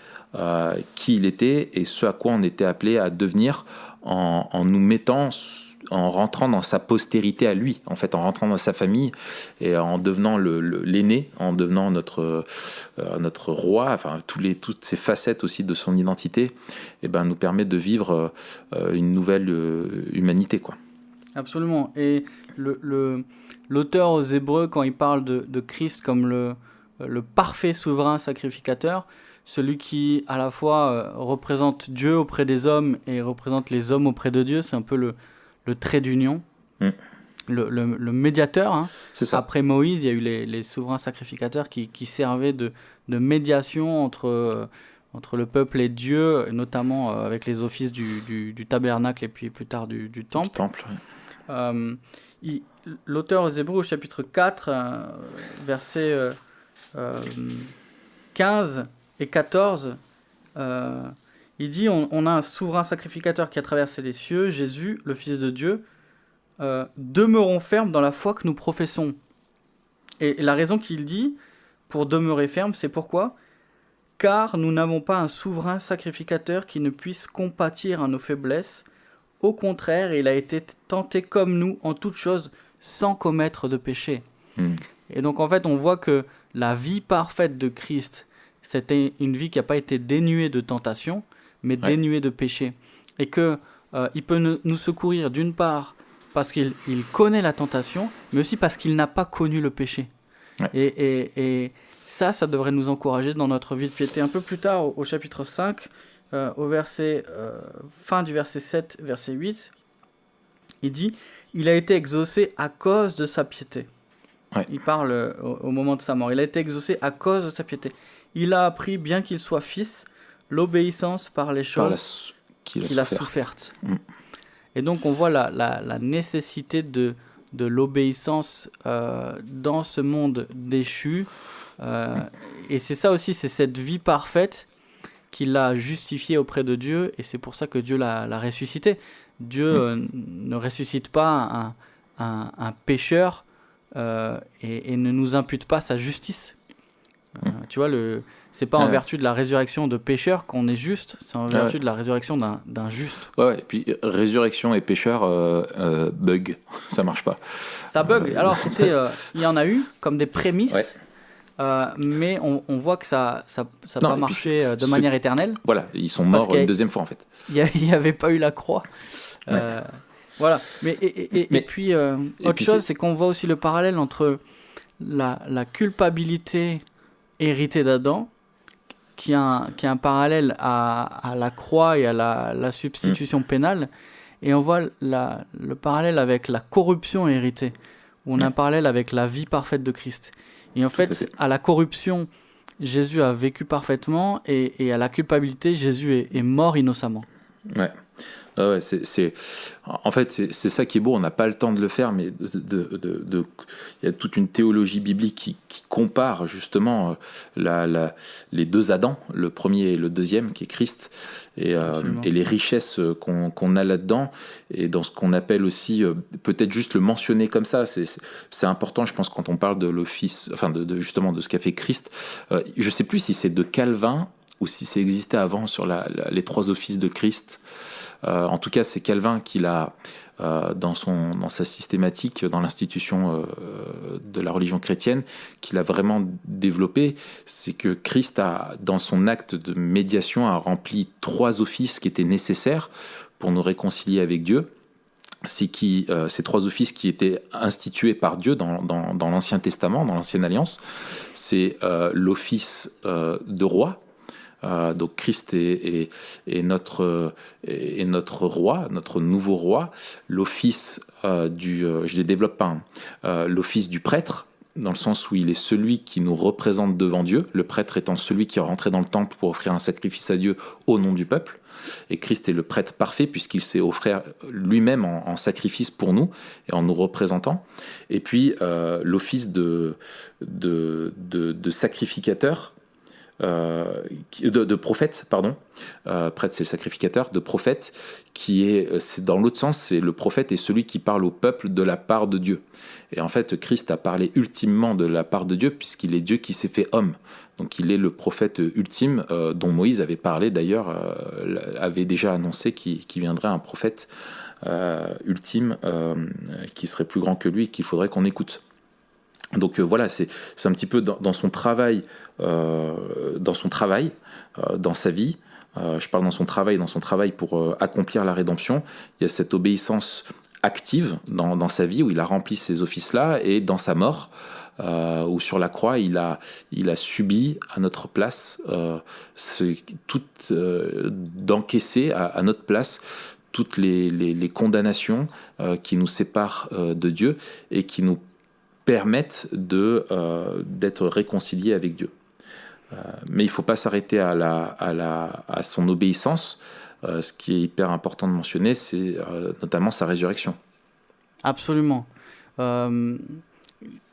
qui il était et ce à quoi on était appelé à devenir en nous mettant, en rentrant dans sa postérité à lui, en fait, en rentrant dans sa famille et en devenant l'aîné, en devenant notre roi, enfin toutes ces facettes aussi de son identité, et nous permet de vivre une nouvelle humanité, quoi. Absolument. Et l'auteur aux Hébreux, quand il parle de Christ comme le parfait souverain sacrificateur, celui qui à la fois représente Dieu auprès des hommes et représente les hommes auprès de Dieu, c'est un peu le trait d'union, le médiateur. Hein. C'est ça. Après Moïse, il y a eu les souverains sacrificateurs qui servaient de médiation entre le peuple et Dieu, notamment avec les offices du tabernacle et puis plus tard du temple. Du temple, oui. L'auteur aux Hébreux, au chapitre 4, versets 15 et 14, il dit on a un souverain sacrificateur qui a traversé les cieux, Jésus, le Fils de Dieu. Demeurons fermes dans la foi que nous professons. Et la raison qu'il dit pour demeurer ferme, c'est pourquoi ? Car nous n'avons pas un souverain sacrificateur qui ne puisse compatir à nos faiblesses. Au contraire, il a été tenté comme nous en toutes choses sans commettre de péché. Et donc en fait, on voit que la vie parfaite de Christ, c'était une vie qui n'a pas été dénuée de tentation, mais dénuée de péché. Et qu'il peut nous secourir d'une part parce qu'il connaît la tentation, mais aussi parce qu'il n'a pas connu le péché. Ouais. Et ça devrait nous encourager dans notre vie de piété. Un peu plus tard, au chapitre 5, au fin du verset 7, verset 8, il dit « Il a été exaucé à cause de sa piété ». Ouais. Il parle au moment de sa mort. Il a été exaucé à cause de sa piété. Il a appris, bien qu'il soit fils, l'obéissance par les choses qu'il a soufferte. Et donc on voit la nécessité de l'obéissance dans ce monde déchu. Et c'est ça aussi, c'est cette vie parfaite qui l'a justifié auprès de Dieu, et c'est pour ça que Dieu l'a ressuscité. Dieu ne ressuscite pas un pécheur et ne nous impute pas sa justice. Tu vois, c'est pas en vertu de la résurrection de pécheurs qu'on est juste, c'est en vertu de la résurrection d'un juste. Ouais, et puis résurrection et pécheur, bug, ça marche pas. Ça bug. Alors il y en a eu comme des prémices. Mais on voit que ça n'a pas marché de manière éternelle. Voilà, ils sont morts une deuxième fois en fait. Il n'y avait pas eu la croix. Voilà. Et puis, autre chose, c'est qu'on voit aussi le parallèle entre la culpabilité héritée d'Adam, qui a un parallèle à la croix et à la substitution pénale. Et on voit le parallèle avec la corruption héritée, où on a un parallèle avec la vie parfaite de Christ. Et en fait, à la corruption, Jésus a vécu parfaitement, et à la culpabilité, Jésus est mort innocemment. Ouais. Ouais, en fait, c'est ça qui est beau. On n'a pas le temps de le faire, mais il y a toute une théologie biblique qui compare justement les deux Adams, le premier et le deuxième, qui est Christ, et les richesses qu'on a là-dedans, et dans ce qu'on appelle aussi, peut-être juste le mentionner comme ça, c'est important, je pense, quand on parle de l'office, enfin justement de ce qu'a fait Christ. Je ne sais plus si c'est de Calvin ou si c'est existé avant sur les trois offices de Christ. En tout cas, c'est Calvin qui l'a, dans sa systématique, dans l'institution de la religion chrétienne, qui l'a vraiment développé. C'est que Christ, dans son acte de médiation, a rempli trois offices qui étaient nécessaires pour nous réconcilier avec Dieu. Ces trois offices qui étaient institués par Dieu dans l'Ancien Testament, dans l'Ancienne Alliance. C'est l'office de roi, Donc Christ est notre roi, notre nouveau roi. L'office je les développe pas, l'office du prêtre, dans le sens où il est celui qui nous représente devant Dieu, le prêtre étant celui qui est rentré dans le temple pour offrir un sacrifice à Dieu au nom du peuple. Et Christ est le prêtre parfait puisqu'il s'est offert lui-même en sacrifice pour nous et en nous représentant. Et puis l'office de sacrificateur, de prophète, pardon. Prêtre c'est le sacrificateur, de prophète c'est dans l'autre sens, c'est le prophète est celui qui parle au peuple de la part de Dieu. Et en fait, Christ a parlé ultimement de la part de Dieu puisqu'il est Dieu qui s'est fait homme. Donc il est le prophète ultime dont Moïse avait parlé d'ailleurs, avait déjà annoncé qu'il viendrait un prophète ultime qui serait plus grand que lui et qu'il faudrait qu'on écoute. Donc voilà, c'est un petit peu dans son travail, dans sa vie. Je parle dans son travail pour accomplir la rédemption. Il y a cette obéissance active dans sa vie où il a rempli ces offices-là, et dans sa mort, où sur la croix il a subi à notre place d'encaisser à notre place toutes les condamnations qui nous séparent de Dieu et qui nous permettent d'être réconciliés avec Dieu. Mais il ne faut pas s'arrêter à son obéissance. Ce qui est hyper important de mentionner, c'est notamment sa résurrection. Absolument.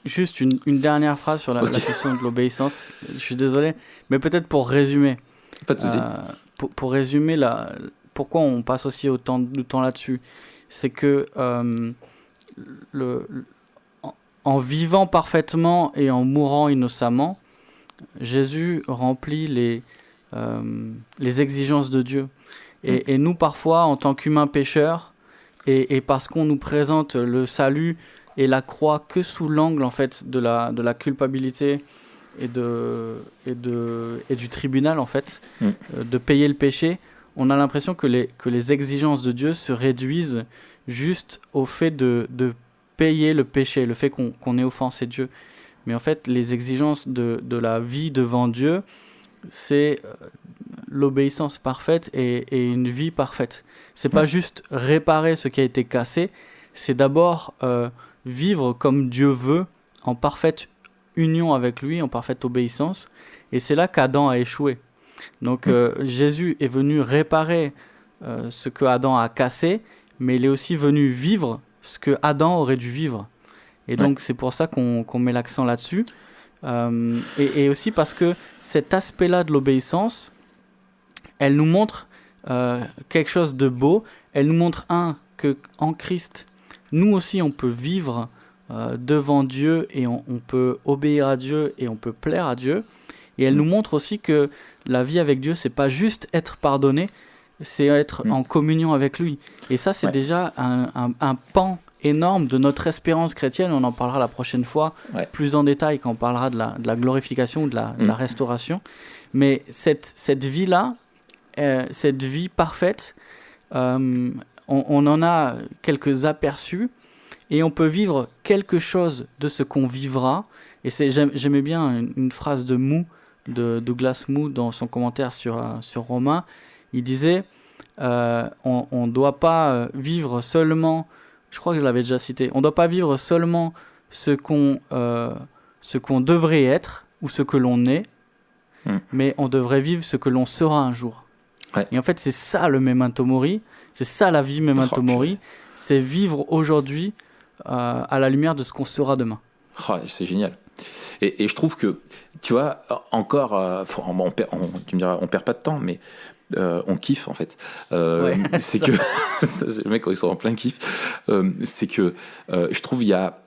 Juste une dernière phrase sur la question de l'obéissance. Je suis désolé, mais peut-être pour résumer. Pas de souci. Pour résumer, pourquoi on passe aussi autant de temps là-dessus, c'est que en vivant parfaitement et en mourant innocemment, Jésus remplit les exigences de Dieu. Et nous, parfois, en tant qu'humains pécheurs, et parce qu'on nous présente le salut et la croix que sous l'angle en fait de la culpabilité et du tribunal en fait, de payer le péché, on a l'impression que les exigences de Dieu se réduisent juste au fait de payer le péché, le fait qu'on ait offensé Dieu. Mais en fait, les exigences de la vie devant Dieu, c'est l'obéissance parfaite et une vie parfaite. C'est pas juste réparer ce qui a été cassé, c'est d'abord vivre comme Dieu veut, en parfaite union avec lui, en parfaite obéissance. Et c'est là qu'Adam a échoué. Donc Jésus est venu réparer ce que Adam a cassé, mais il est aussi venu vivre ce que Adam aurait dû vivre. Et donc c'est pour ça qu'on met l'accent là-dessus. Et aussi parce que cet aspect-là de l'obéissance, elle nous montre quelque chose de beau. Elle nous montre qu'en Christ, nous aussi on peut vivre devant Dieu et on peut obéir à Dieu et on peut plaire à Dieu. Et elle nous montre aussi que la vie avec Dieu, c'est pas juste être pardonné, c'est être en communion avec lui. Et ça, c'est déjà un pan énorme de notre espérance chrétienne. On en parlera la prochaine fois plus en détail quand on parlera de la glorification, de la restauration. Mais cette vie-là, cette vie parfaite, on en a quelques aperçus et on peut vivre quelque chose de ce qu'on vivra. Et j'aimais bien une phrase de Douglas Moo dans son commentaire sur Romains. Il disait on ne doit pas vivre seulement, je crois que je l'avais déjà cité, on ne doit pas vivre seulement ce qu'on devrait être ou ce que l'on est, mais on devrait vivre ce que l'on sera un jour. Et en fait, c'est ça le Memento Mori, c'est ça la vie Memento Mori, c'est vivre aujourd'hui à la lumière de ce qu'on sera demain. C'est génial. Et je trouve que, tu vois, encore, tu me diras, on perd pas de temps, mais on kiffe en fait. C'est que le mec quand ils sont en plein kiff, c'est que je trouve il y a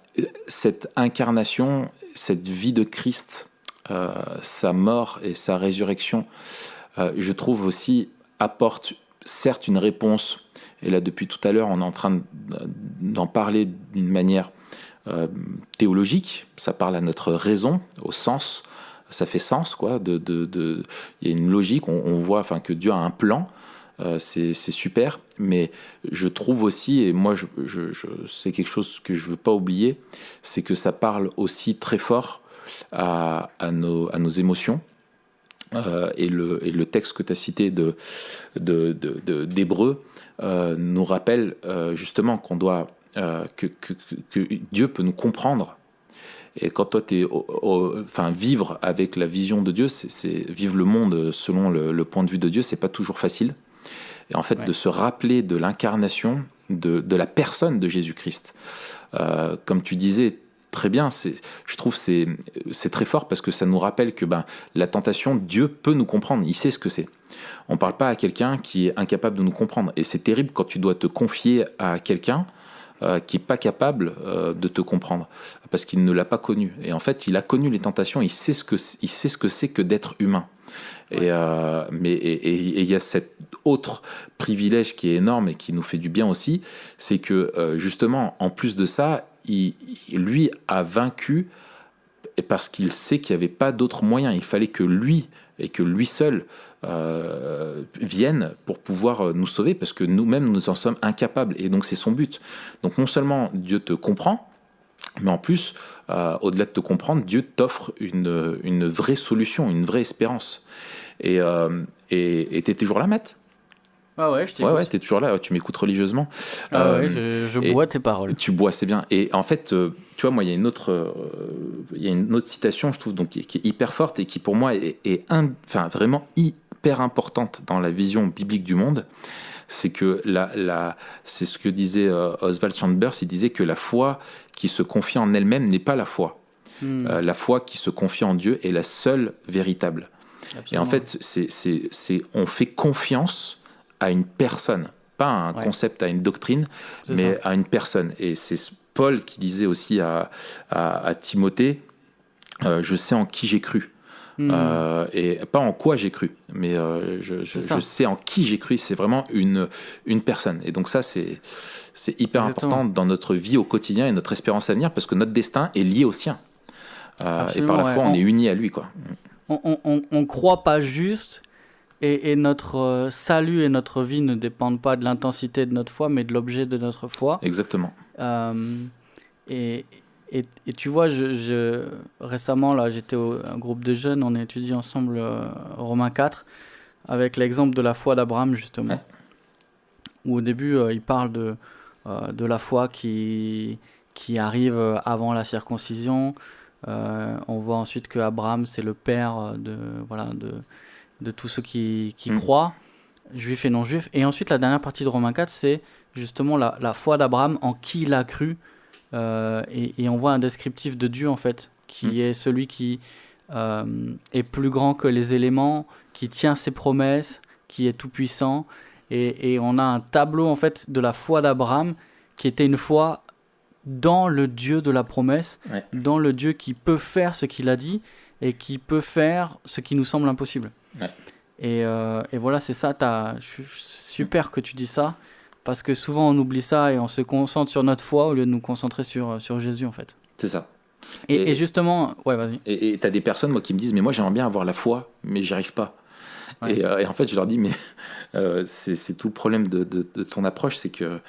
cette incarnation, cette vie de Christ, sa mort et sa résurrection, je trouve aussi apporte certes une réponse. Et là depuis tout à l'heure on est en train d'en parler d'une manière théologique, ça parle à notre raison, au sens, ça fait sens quoi. Il y a une logique, on voit enfin que Dieu a un plan, c'est super. Mais je trouve aussi, et moi c'est quelque chose que je veux pas oublier, c'est que ça parle aussi très fort à nos émotions, et le texte que tu as cité d'Hébreux nous rappelle justement qu'on doit que Dieu peut nous comprendre. Et quand toi vivre avec la vision de Dieu, c'est vivre le monde selon le point de vue de Dieu, c'est pas toujours facile. Et en fait, de se rappeler de l'incarnation de la personne de Jésus-Christ, comme tu disais très bien, je trouve c'est très fort parce que ça nous rappelle que la tentation, Dieu peut nous comprendre, il sait ce que c'est. On ne parle pas à quelqu'un qui est incapable de nous comprendre. Et c'est terrible quand tu dois te confier à quelqu'un qui n'est pas capable de te comprendre parce qu'il ne l'a pas connu. Et en fait, il a connu les tentations, il sait ce que c'est que d'être humain. Et il y a cet autre privilège qui est énorme et qui nous fait du bien aussi, c'est que justement, en plus de ça, lui a vaincu parce qu'il sait qu'il n'y avait pas d'autre moyen. Il fallait que lui et que lui seul vienne pour pouvoir nous sauver, parce que nous-mêmes nous en sommes incapables. Et donc c'est son but. Donc non seulement Dieu te comprend, mais en plus, au-delà de te comprendre, Dieu t'offre une vraie solution, une vraie espérance. Et t'es toujours là, Matt ? Ah ouais, je t'écoute. Ouais, t'es toujours là, tu m'écoutes religieusement. Je bois tes paroles. Tu bois, c'est bien. Et en fait, tu vois, moi, il y a une autre citation, je trouve, donc, qui est hyper forte et qui, pour moi, est vraiment hyper importante dans la vision biblique du monde. C'est que c'est ce que disait Oswald Chambers. Il disait que la foi qui se confie en elle-même n'est pas la foi. La foi qui se confie en Dieu est la seule véritable. Absolument. Et en fait, on fait confiance à une personne, pas à un concept, à une doctrine, mais à une personne. Et c'est Paul qui disait aussi à Timothée, je sais en qui j'ai cru. Et pas en quoi j'ai cru, mais je sais en qui j'ai cru. C'est vraiment une personne. Et donc ça, c'est hyper important dans notre vie au quotidien et notre espérance à venir, parce que notre destin est lié au sien. Et par la foi, on est unis à lui, quoi. On croit pas juste, et notre salut et notre vie ne dépendent pas de l'intensité de notre foi, mais de l'objet de notre foi. Exactement. Et tu vois, récemment, là, j'étais un groupe de jeunes, on a étudié ensemble Romains 4, avec l'exemple de la foi d'Abraham, justement. Où au début, il parle de la foi qui arrive avant la circoncision. On voit ensuite que Abraham, c'est le père de tous ceux qui croient, juifs et non-juifs. Et ensuite, la dernière partie de Romains 4, c'est justement la foi d'Abraham en qui il a cru. Et on voit un descriptif de Dieu, en fait, qui est celui qui est plus grand que les éléments, qui tient ses promesses, qui est tout-puissant. Et on a un tableau, en fait, de la foi d'Abraham, qui était une foi dans le Dieu de la promesse, dans le Dieu qui peut faire ce qu'il a dit et qui peut faire ce qui nous semble impossible. Et voilà, c'est ça. Super que tu dis ça, parce que souvent on oublie ça et on se concentre sur notre foi au lieu de nous concentrer sur Jésus, en fait. C'est ça. Et justement, vas-y. Et t'as des personnes, moi, qui me disent, mais moi j'aimerais bien avoir la foi, mais j'y arrive pas. Et en fait, je leur dis, mais c'est tout le problème de ton approche, c'est que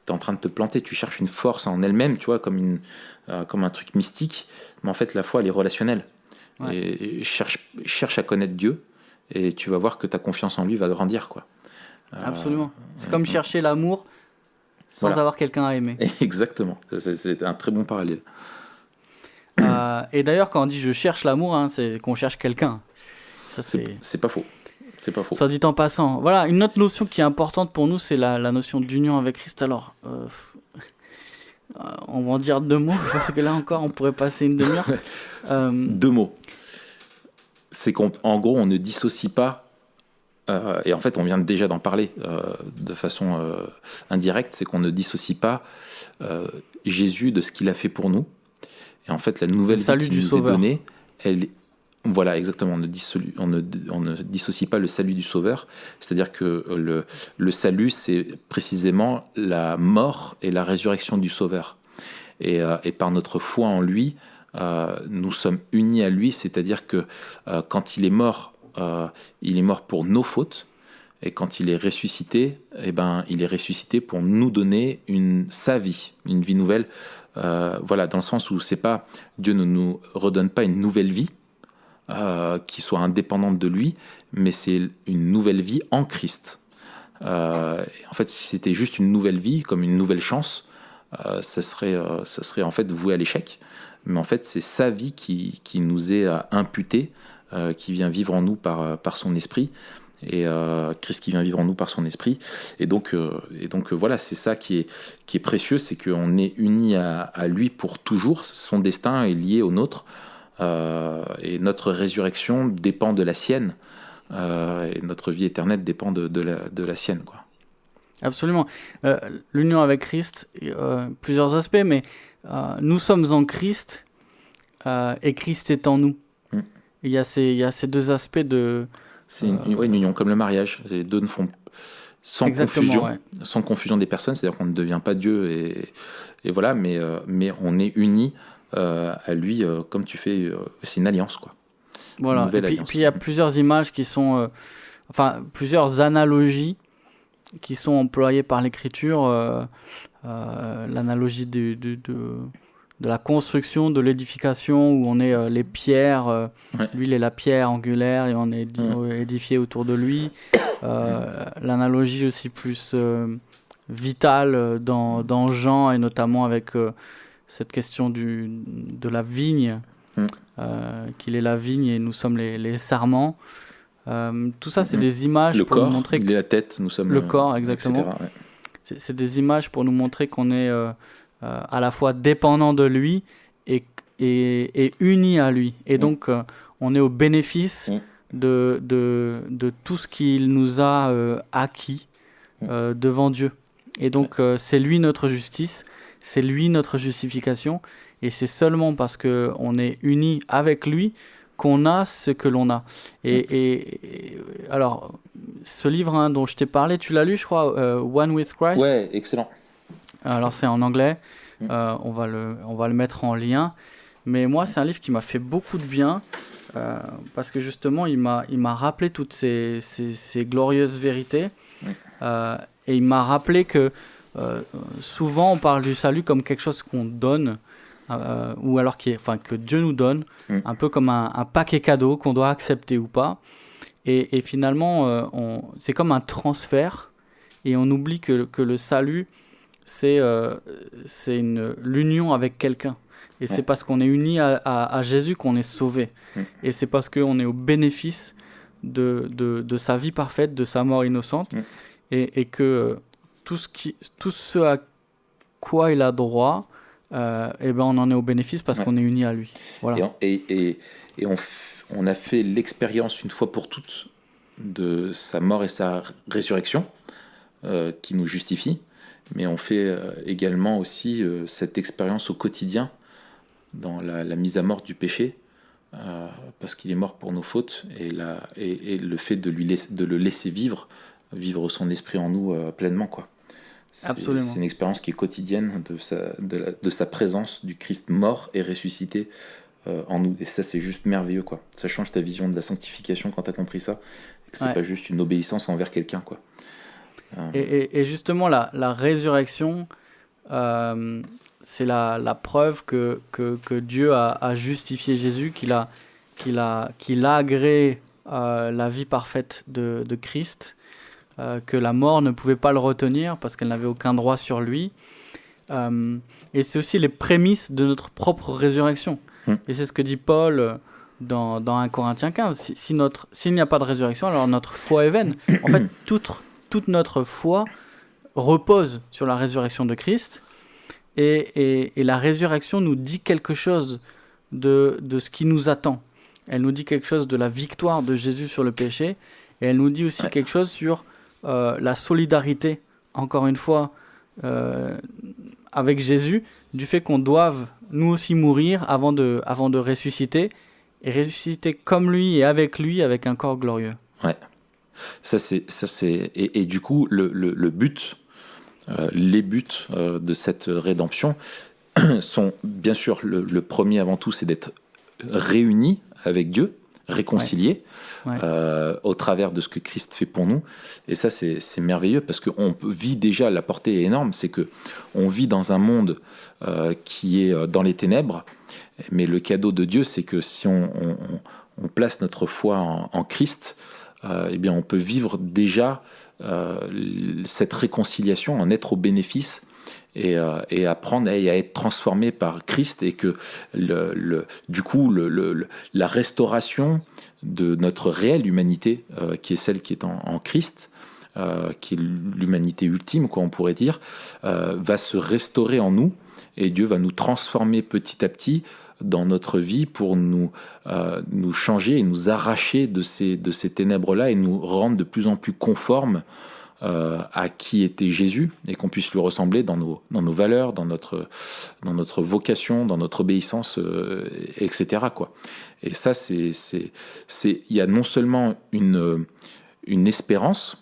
t'es en train de te planter, tu cherches une force en elle-même, tu vois, comme un truc mystique, mais en fait, la foi, elle est relationnelle. Et cherche à connaître Dieu, et tu vas voir que ta confiance en lui va grandir, quoi. Absolument. C'est comme chercher l'amour sans avoir quelqu'un à aimer. Exactement. C'est un très bon parallèle. Et d'ailleurs, quand on dit je cherche l'amour, c'est qu'on cherche quelqu'un. Ça, c'est pas faux. C'est pas faux. Soit dit en passant. Voilà, une autre notion qui est importante pour nous, c'est la notion d'union avec Christ. Alors, on va en dire 2 mots, parce que là encore, on pourrait passer une demi-heure. 2 mots. C'est qu'en gros, on ne dissocie pas, et en fait, on vient déjà d'en parler de façon indirecte, c'est qu'on ne dissocie pas Jésus de ce qu'il a fait pour nous. Et en fait, la nouvelle vie qui nous est donnée, voilà, exactement, on ne dissocie pas le salut du Sauveur. C'est-à-dire que le salut, c'est précisément la mort et la résurrection du Sauveur. Et par notre foi en lui, nous sommes unis à lui, c'est-à-dire que quand il est mort pour nos fautes, et quand il est ressuscité, il est ressuscité pour nous donner sa vie, une vie nouvelle. Voilà, dans le sens où c'est pas, Dieu ne nous redonne pas une nouvelle vie, qui soit indépendante de lui, mais c'est une nouvelle vie en Christ. En fait, si c'était juste une nouvelle vie, comme une nouvelle chance, ça serait en fait voué à l'échec. Mais en fait, c'est sa vie qui nous est imputée, qui vient vivre en nous par son esprit, et Christ qui vient vivre en nous par son esprit. Et donc voilà, c'est ça qui est précieux, c'est qu'on est unis à lui pour toujours. Son destin est lié au nôtre, et notre résurrection dépend de la sienne, et notre vie éternelle dépend de la sienne, quoi. Absolument. L'union avec Christ, plusieurs aspects, mais nous sommes en Christ et Christ est en nous. Il y a ces deux aspects de... C'est une union comme le mariage. Les deux ne font sans confusion des personnes, c'est-à-dire qu'on ne devient pas Dieu, et voilà, mais on est unis à lui, comme tu fais, c'est une alliance, quoi. Voilà, et puis il y a plusieurs images qui sont... plusieurs analogies qui sont employées par l'Écriture. L'analogie de la construction, de l'édification, où on est les pierres, lui il est la pierre angulaire et on est édifié autour de lui. L'analogie aussi plus vitale dans Jean, et notamment avec cette question de la vigne, qu'il est la vigne et nous sommes les sarments. Tout ça, c'est des images le pour corps, nous montrer il est la tête, nous sommes le corps, exactement. Etc., c'est des images pour nous montrer qu'on est à la fois dépendant de lui et uni à lui. Et donc, on est au bénéfice de tout ce qu'il nous a acquis devant Dieu. Et donc, c'est lui notre justice, c'est lui notre justification. Et c'est seulement parce qu'on est uni avec lui qu'on a ce que l'on a. Et alors, ce livre dont je t'ai parlé, tu l'as lu, je crois, One with Christ. Ouais, excellent. Alors, c'est en anglais. On va le mettre en lien. Mais moi, c'est un livre qui m'a fait beaucoup de bien parce que justement, il m'a rappelé toutes ces glorieuses vérités. Et il m'a rappelé que souvent, on parle du salut comme quelque chose qu'on donne, ou alors que Dieu nous donne, un peu comme un paquet cadeau qu'on doit accepter ou pas. Et finalement, c'est comme un transfert, et on oublie que le salut, c'est l'union avec quelqu'un. Et c'est parce qu'on est uni à Jésus qu'on est sauvé. Et c'est parce qu'on est au bénéfice de sa vie parfaite, de sa mort innocente, et que tout ce à quoi il a droit, on en est au bénéfice parce qu'on est uni à lui. Voilà. Et on a fait l'expérience une fois pour toutes de sa mort et sa résurrection, qui nous justifie, mais on fait également aussi cette expérience au quotidien dans la mise à mort du péché, parce qu'il est mort pour nos fautes, et le fait de le laisser vivre son esprit en nous pleinement, quoi. Absolument. C'est une expérience qui est quotidienne de sa présence, du Christ mort et ressuscité en nous. Et ça, c'est juste merveilleux, quoi. Ça change ta vision de la sanctification quand tu as compris ça. Et que c'est pas juste une obéissance envers quelqu'un, quoi. Et justement, la résurrection, c'est la preuve que Dieu a justifié Jésus, qu'il a agréé la vie parfaite de Christ, que la mort ne pouvait pas le retenir parce qu'elle n'avait aucun droit sur lui. Et c'est aussi les prémices de notre propre résurrection. Et c'est ce que dit Paul dans 1 Corinthiens 15. S'il n'y a pas de résurrection, alors notre foi est vaine. En fait, toute notre foi repose sur la résurrection de Christ. Et la résurrection nous dit quelque chose de ce qui nous attend. Elle nous dit quelque chose de la victoire de Jésus sur le péché. Et elle nous dit aussi quelque chose sur la solidarité, encore une fois, avec Jésus, du fait qu'on doive nous aussi mourir avant de ressusciter, et ressusciter comme lui et avec lui, avec un corps glorieux. Ouais. Ça c'est et du coup le but, les buts de cette rédemption sont bien sûr le premier avant tout, c'est d'être réunis avec Dieu, réconciliés au travers de ce que Christ fait pour nous. Et ça c'est merveilleux parce qu'on vit déjà, la portée est énorme, c'est que on vit dans un monde qui est dans les ténèbres, mais le cadeau de Dieu, c'est que si on place notre foi en Christ, eh bien on peut vivre déjà cette réconciliation, en être au bénéfice et apprendre à être transformé par Christ, et que du coup la restauration de notre réelle humanité, qui est celle qui est en Christ, qui est l'humanité ultime, quoi, on pourrait dire, va se restaurer en nous, et Dieu va nous transformer petit à petit dans notre vie pour nous changer et nous arracher de ces ténèbres-là, et nous rendre de plus en plus conformes à qui était Jésus, et qu'on puisse lui ressembler dans nos valeurs, dans notre vocation, dans notre obéissance, etc., quoi. Et ça, il y a non seulement une espérance,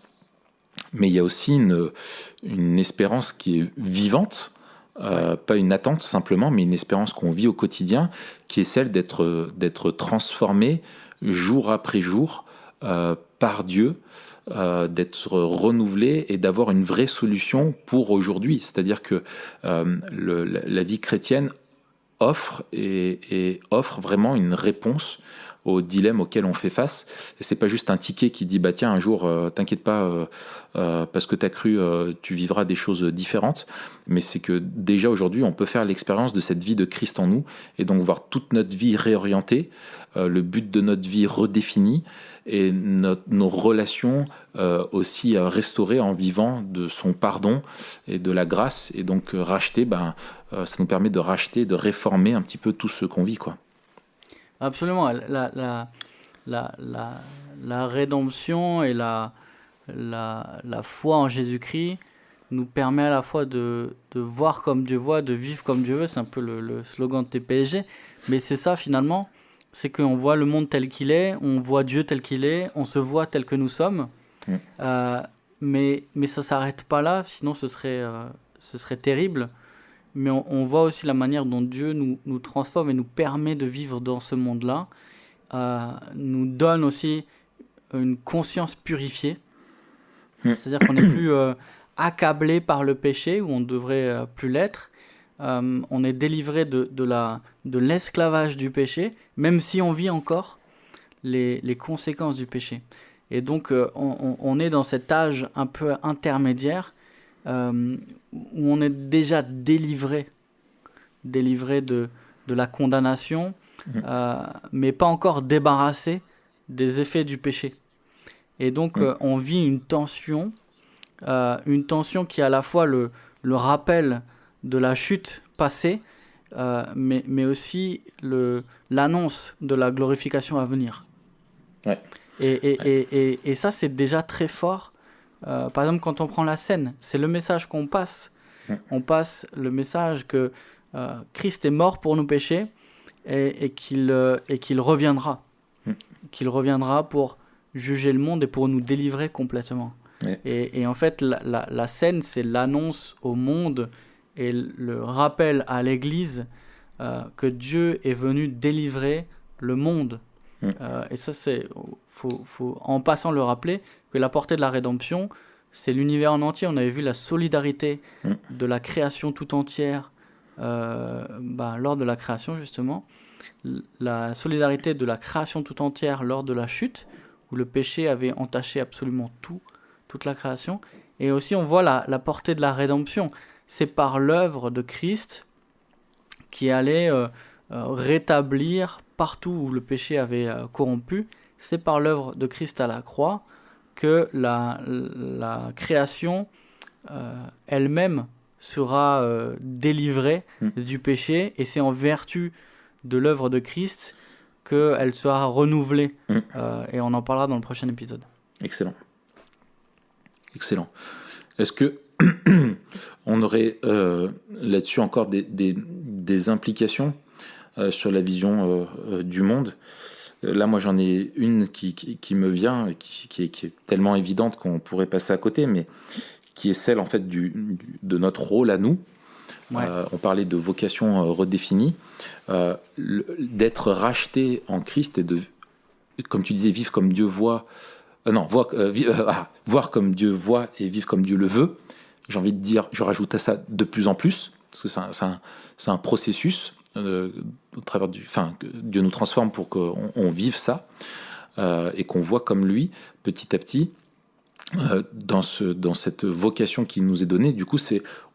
mais il y a aussi une espérance qui est vivante, pas une attente simplement, mais une espérance qu'on vit au quotidien, qui est celle d'être transformé jour après jour par Dieu, d'être renouvelé et d'avoir une vraie solution pour aujourd'hui. C'est-à-dire que la vie chrétienne offre vraiment une réponse aux dilemmes auxquels on fait face. Et c'est pas juste un ticket qui dit bah tiens, un jour t'inquiète pas, parce que t'as cru, tu vivras des choses différentes, mais c'est que déjà aujourd'hui on peut faire l'expérience de cette vie de Christ en nous, et donc voir toute notre vie réorientée, le but de notre vie redéfini, et nos relations aussi restaurées en vivant de son pardon et de la grâce, et donc racheter, ça nous permet de racheter, de réformer un petit peu tout ce qu'on vit, quoi. Absolument. La rédemption et la foi en Jésus-Christ nous permet à la fois de voir comme Dieu voit, de vivre comme Dieu veut. C'est un peu le slogan de TPSG. Mais c'est ça finalement, c'est qu'on voit le monde tel qu'il est, on voit Dieu tel qu'il est, on se voit tel que nous sommes. Mais ça ne s'arrête pas là, sinon ce serait terrible. Mais on voit aussi la manière dont Dieu nous transforme et nous permet de vivre dans ce monde-là, nous donne aussi une conscience purifiée. C'est-à-dire qu'on n'est plus accablé par le péché, où on ne devrait plus l'être. On est délivré de l'esclavage du péché, même si on vit encore les conséquences du péché. Et donc on est dans cet âge un peu intermédiaire, où on est déjà délivré de la condamnation, mais pas encore débarrassé des effets du péché. Et donc on vit une tension qui est à la fois le rappel de la chute passée, mais aussi l'annonce de la glorification à venir. Ouais. Et ça, c'est déjà très fort. Par exemple, quand on prend la scène, c'est le message qu'on passe. On passe le message que Christ est mort pour nos péchés, et qu'il reviendra. Qu'il reviendra pour juger le monde et pour nous délivrer complètement. Et en fait, la scène, c'est l'annonce au monde et le rappel à l'Église que Dieu est venu délivrer le monde. Et ça, faut en passant le rappeler, que la portée de la rédemption, c'est l'univers en entier. On avait vu la solidarité de la création tout entière lors de la création, justement. La solidarité de la création tout entière lors de la chute, où le péché avait entaché absolument toute la création. Et aussi, on voit la portée de la rédemption. C'est par l'œuvre de Christ qui allait rétablir partout où le péché avait corrompu. C'est par l'œuvre de Christ à la croix que la création elle-même sera délivrée du péché, et c'est en vertu de l'œuvre de Christ qu'elle sera renouvelée. Et on en parlera dans le prochain épisode. Excellent. Est-ce que on aurait là-dessus encore des implications sur la vision du monde? Là, moi, j'en ai une qui me vient, qui est tellement évidente qu'on pourrait passer à côté, mais qui est celle, en fait, de notre rôle à nous. Ouais. On parlait de vocation redéfinie, d'être racheté en Christ et de, comme tu disais, vivre comme Dieu voit. Voir comme Dieu voit et vivre comme Dieu le veut. J'ai envie de dire, je rajoute à ça de plus en plus, parce que c'est un processus au travers que Dieu nous transforme pour qu'on vive ça et qu'on voit comme lui petit à petit dans cette vocation qui nous est donnée. Du coup,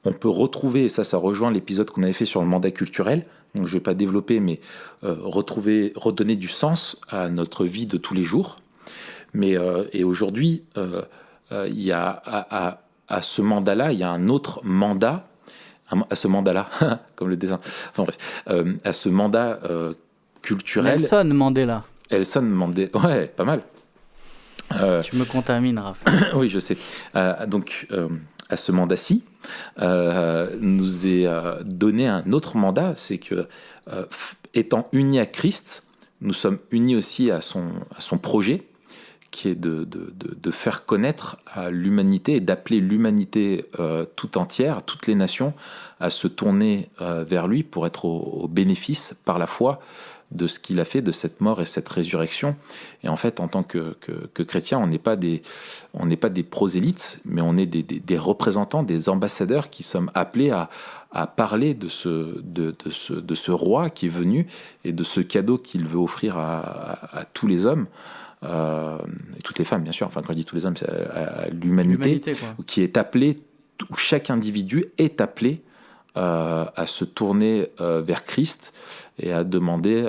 on peut retrouver, et ça rejoint l'épisode qu'on avait fait sur le mandat culturel, donc je ne vais pas développer, mais redonner du sens à notre vie de tous les jours. Et aujourd'hui, il y a à ce mandat-là, il y a un autre mandat, à ce mandat-là, comme le dessin, enfin bref, à ce mandat culturel. Nelson Mandela. Nelson Mandela, ouais, pas mal. Tu me contamines, Raph. Oui, je sais. Donc, à ce mandat-ci, nous est donné un autre mandat, c'est que, étant unis à Christ, nous sommes unis aussi à son projet, qui est de faire connaître à l'humanité et d'appeler l'humanité tout entière, toutes les nations, à se tourner vers lui pour être au bénéfice, par la foi, de ce qu'il a fait, de cette mort et cette résurrection. Et en fait, en tant que chrétiens, on n'est pas des prosélytes, mais on est des représentants, des ambassadeurs qui sommes appelés à parler de ce roi qui est venu et de ce cadeau qu'il veut offrir à tous les hommes. Et toutes les femmes, bien sûr, enfin quand je dis tous les hommes, c'est à l'humanité qui est appelée, où chaque individu est appelé à se tourner vers Christ et à demander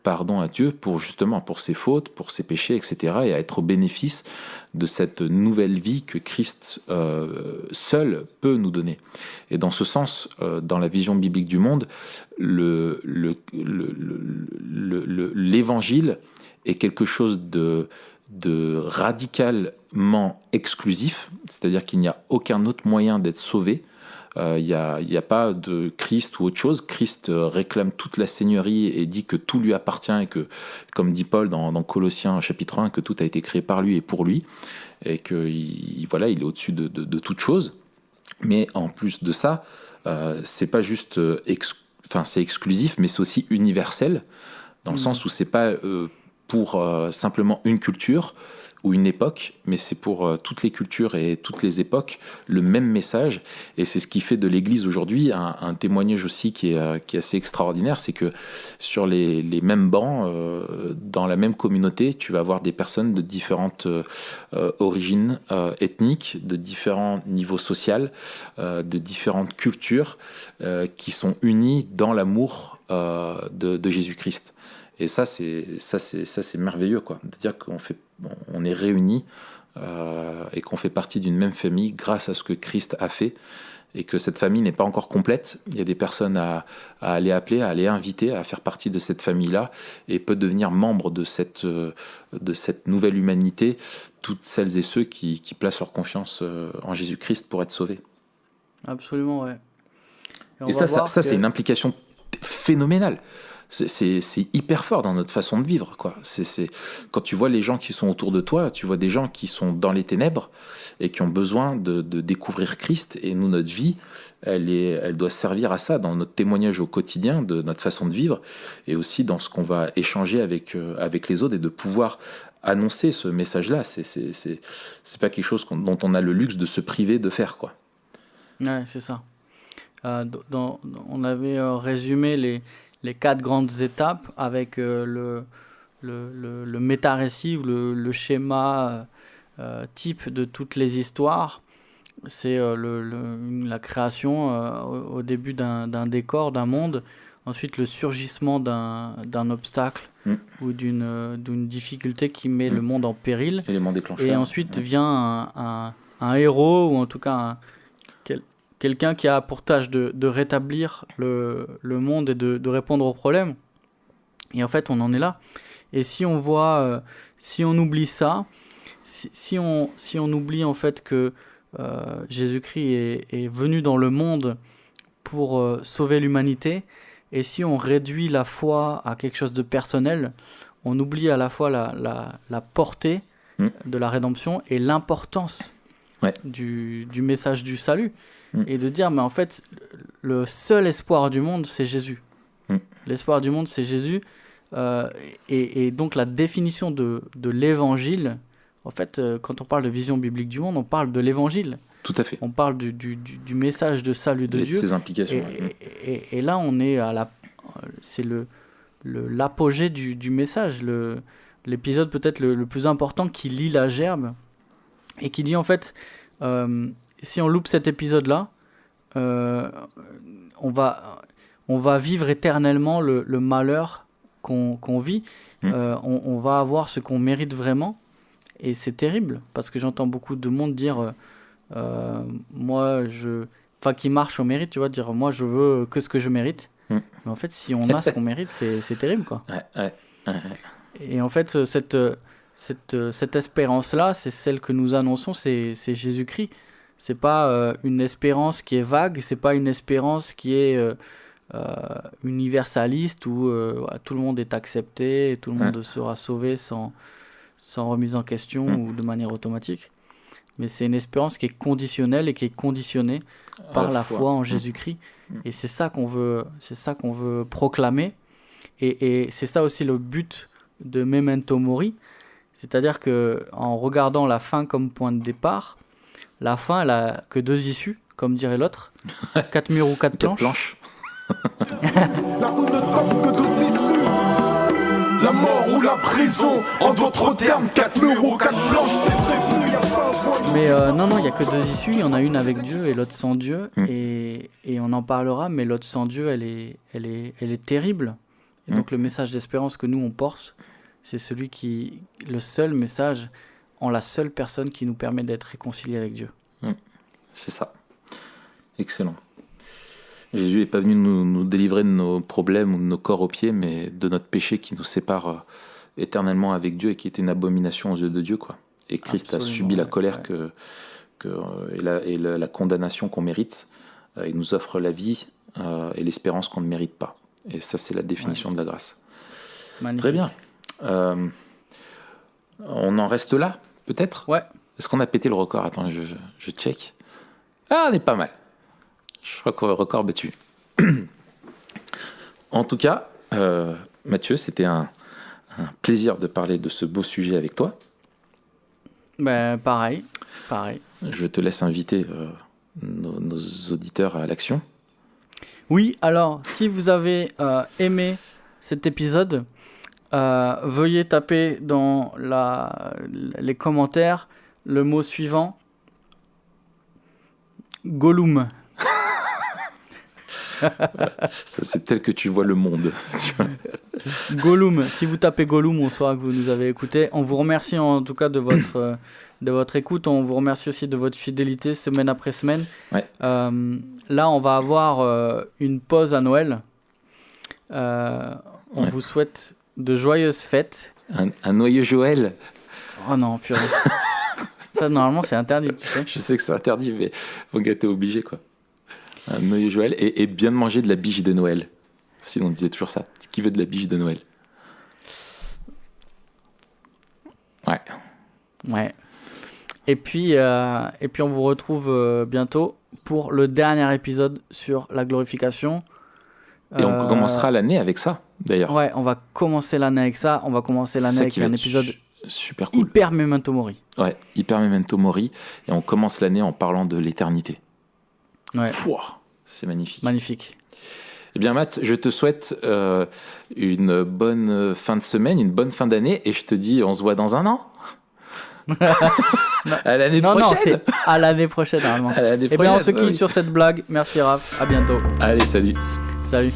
pardon à Dieu pour ses fautes, pour ses péchés, etc., et à être au bénéfice de cette nouvelle vie que Christ seul peut nous donner. Et dans ce sens, dans la vision biblique du monde, l'évangile est quelque chose de radicalement exclusif, c'est-à-dire qu'il n'y a aucun autre moyen d'être sauvé. Il n'y a pas de Christ ou autre chose. Christ réclame toute la seigneurie et dit que tout lui appartient et que, comme dit Paul dans Colossiens chapitre 1, que tout a été créé par lui et pour lui, et qu'il est au-dessus de toute chose. Mais en plus de ça, c'est pas juste c'est exclusif, mais c'est aussi universel, dans le sens où c'est pas pour simplement une culture ou une époque, mais c'est pour toutes les cultures et toutes les époques le même message. Et c'est ce qui fait de l'Église aujourd'hui un témoignage aussi qui est assez extraordinaire, c'est que sur les mêmes bancs, dans la même communauté, tu vas avoir des personnes de différentes origines ethniques, de différents niveaux sociaux, de différentes cultures, qui sont unies dans l'amour de Jésus-Christ. Et ça c'est merveilleux, quoi, de dire qu'on est réunis et qu'on fait partie d'une même famille grâce à ce que Christ a fait, et que cette famille n'est pas encore complète. Il y a des personnes à aller appeler, à aller inviter à faire partie de cette famille-là, et peut devenir membre de cette nouvelle humanité, toutes celles et ceux qui placent leur confiance en Jésus-Christ pour être sauvés. Absolument, ouais. Et ça c'est une implication phénoménale. C'est hyper fort dans notre façon de vivre, quoi. Quand tu vois les gens qui sont autour de toi, tu vois des gens qui sont dans les ténèbres et qui ont besoin de découvrir Christ. Et nous, notre vie, elle doit servir à ça, dans notre témoignage au quotidien de notre façon de vivre, et aussi dans ce qu'on va échanger avec les autres, et de pouvoir annoncer ce message-là. C'est pas quelque chose dont on a le luxe de se priver de faire, quoi. Ouais, c'est ça. On avait résumé les 4 grandes étapes avec le méta-récit, ou le schéma type de toutes les histoires. C'est la création au début d'un décor, d'un monde, ensuite le surgissement d'un obstacle ou d'une difficulté qui met le monde en péril, élément déclencheur, et ensuite vient un héros, ou en tout cas quelqu'un qui a pour tâche de rétablir le monde et de répondre aux problèmes. Et en fait, on en est là. Et si on voit, si on oublie ça, si on oublie en fait que Jésus-Christ est venu dans le monde pour sauver l'humanité, et si on réduit la foi à quelque chose de personnel, on oublie à la fois la portée de la rédemption et l'importance du message du salut. Et de dire, mais en fait, le seul espoir du monde, c'est Jésus. L'espoir du monde, c'est Jésus. Et donc, la définition de l'évangile, en fait, quand on parle de vision biblique du monde, on parle de l'évangile. Tout à fait. On parle du message de salut de Dieu. Et de ses implications. Et là, on est l'apogée du message, l'épisode peut-être le plus important qui lit la gerbe et qui dit en fait, si on loupe cet épisode-là, on va vivre éternellement le malheur qu'on vit. On va avoir ce qu'on mérite vraiment. Et c'est terrible, parce que j'entends beaucoup de monde dire qui marche au mérite, tu vois, dire moi je veux que ce que je mérite. Mais en fait, si on a ce qu'on mérite, c'est terrible, quoi. Et en fait, cette espérance-là, c'est celle que nous annonçons, c'est Jésus-Christ. C'est pas une espérance qui est vague, c'est pas une espérance qui est universaliste où tout le monde est accepté, et tout le monde sera sauvé sans remise en question ou de manière automatique. Mais c'est une espérance qui est conditionnelle et qui est conditionnée par la foi en Jésus-Christ. Et c'est ça qu'on veut proclamer. Et c'est ça aussi le but de Memento Mori. C'est-à-dire qu'en regardant la fin comme point de départ, la fin, elle a que 2 issues, comme dirait l'autre. 4 murs ou 4 planches. La route ne t'offre que 2 issues. La mort ou la prison. En d'autres termes, 4 murs ou 4 planches. T'es très fou, y'a pas un point. Mais non, il n'y a que 2 issues. Il y en a une avec Dieu et l'autre sans Dieu. Et on en parlera, mais l'autre sans Dieu, elle est terrible. Et donc le message d'espérance que nous, on porte, c'est le seul message en la seule personne qui nous permet d'être réconciliés avec Dieu. C'est ça. Excellent. Jésus n'est pas venu nous délivrer de nos problèmes ou de nos corps aux pieds, mais de notre péché qui nous sépare éternellement avec Dieu et qui est une abomination aux yeux de Dieu, quoi. Et Christ a subi la colère et la condamnation qu'on mérite. Il nous offre la vie et l'espérance qu'on ne mérite pas. Et ça, c'est la définition de la grâce. Magnifique. Très bien. On en reste là, peut-être ? Ouais. Est-ce qu'on a pété le record ? Attends, je check. Ah, on est pas mal. Je crois qu'on a record battu. En tout cas, Mathieu, c'était un plaisir de parler de ce beau sujet avec toi. Ben, pareil. Je te laisse inviter nos auditeurs à l'action. Oui, alors, si vous avez aimé cet épisode, veuillez taper dans les commentaires le mot suivant, Gollum. Ça, c'est tel que tu vois le monde. Gollum, si vous tapez Gollum, on saura que vous nous avez écouté. On vous remercie en tout cas de votre écoute. On vous remercie aussi de votre fidélité semaine après semaine. Ouais. Là, on va avoir une pause à Noël. On vous souhaite de joyeuses fêtes. Un noyau Joël. Oh non, purée. Ça, normalement, c'est interdit. Tu sais. Je sais que c'est interdit, mais faut t'es obligé, quoi. Un noyau Joël et bien de manger de la biche de Noël. Sinon, on disait toujours ça. Qui veut de la biche de Noël ? Ouais. Et puis, on vous retrouve bientôt pour le dernier épisode sur la glorification. Et on commencera l'année avec ça, d'ailleurs. Ouais, on va commencer l'année avec ça. On va commencer l'année avec un épisode super cool. Hyper Memento Mori. Ouais, hyper Memento Mori. Et on commence l'année en parlant de l'éternité. Ouais. Fouah, c'est magnifique. Magnifique. Eh bien, Matt, je te souhaite une bonne fin de semaine, une bonne fin d'année. Et je te dis, on se voit dans un an. À l'année prochaine. Non, c'est à l'année prochaine, normalement. À l'année prochaine. Eh bien, on se quitte sur cette blague. Merci, Raph. À bientôt. Allez, salut. Salut.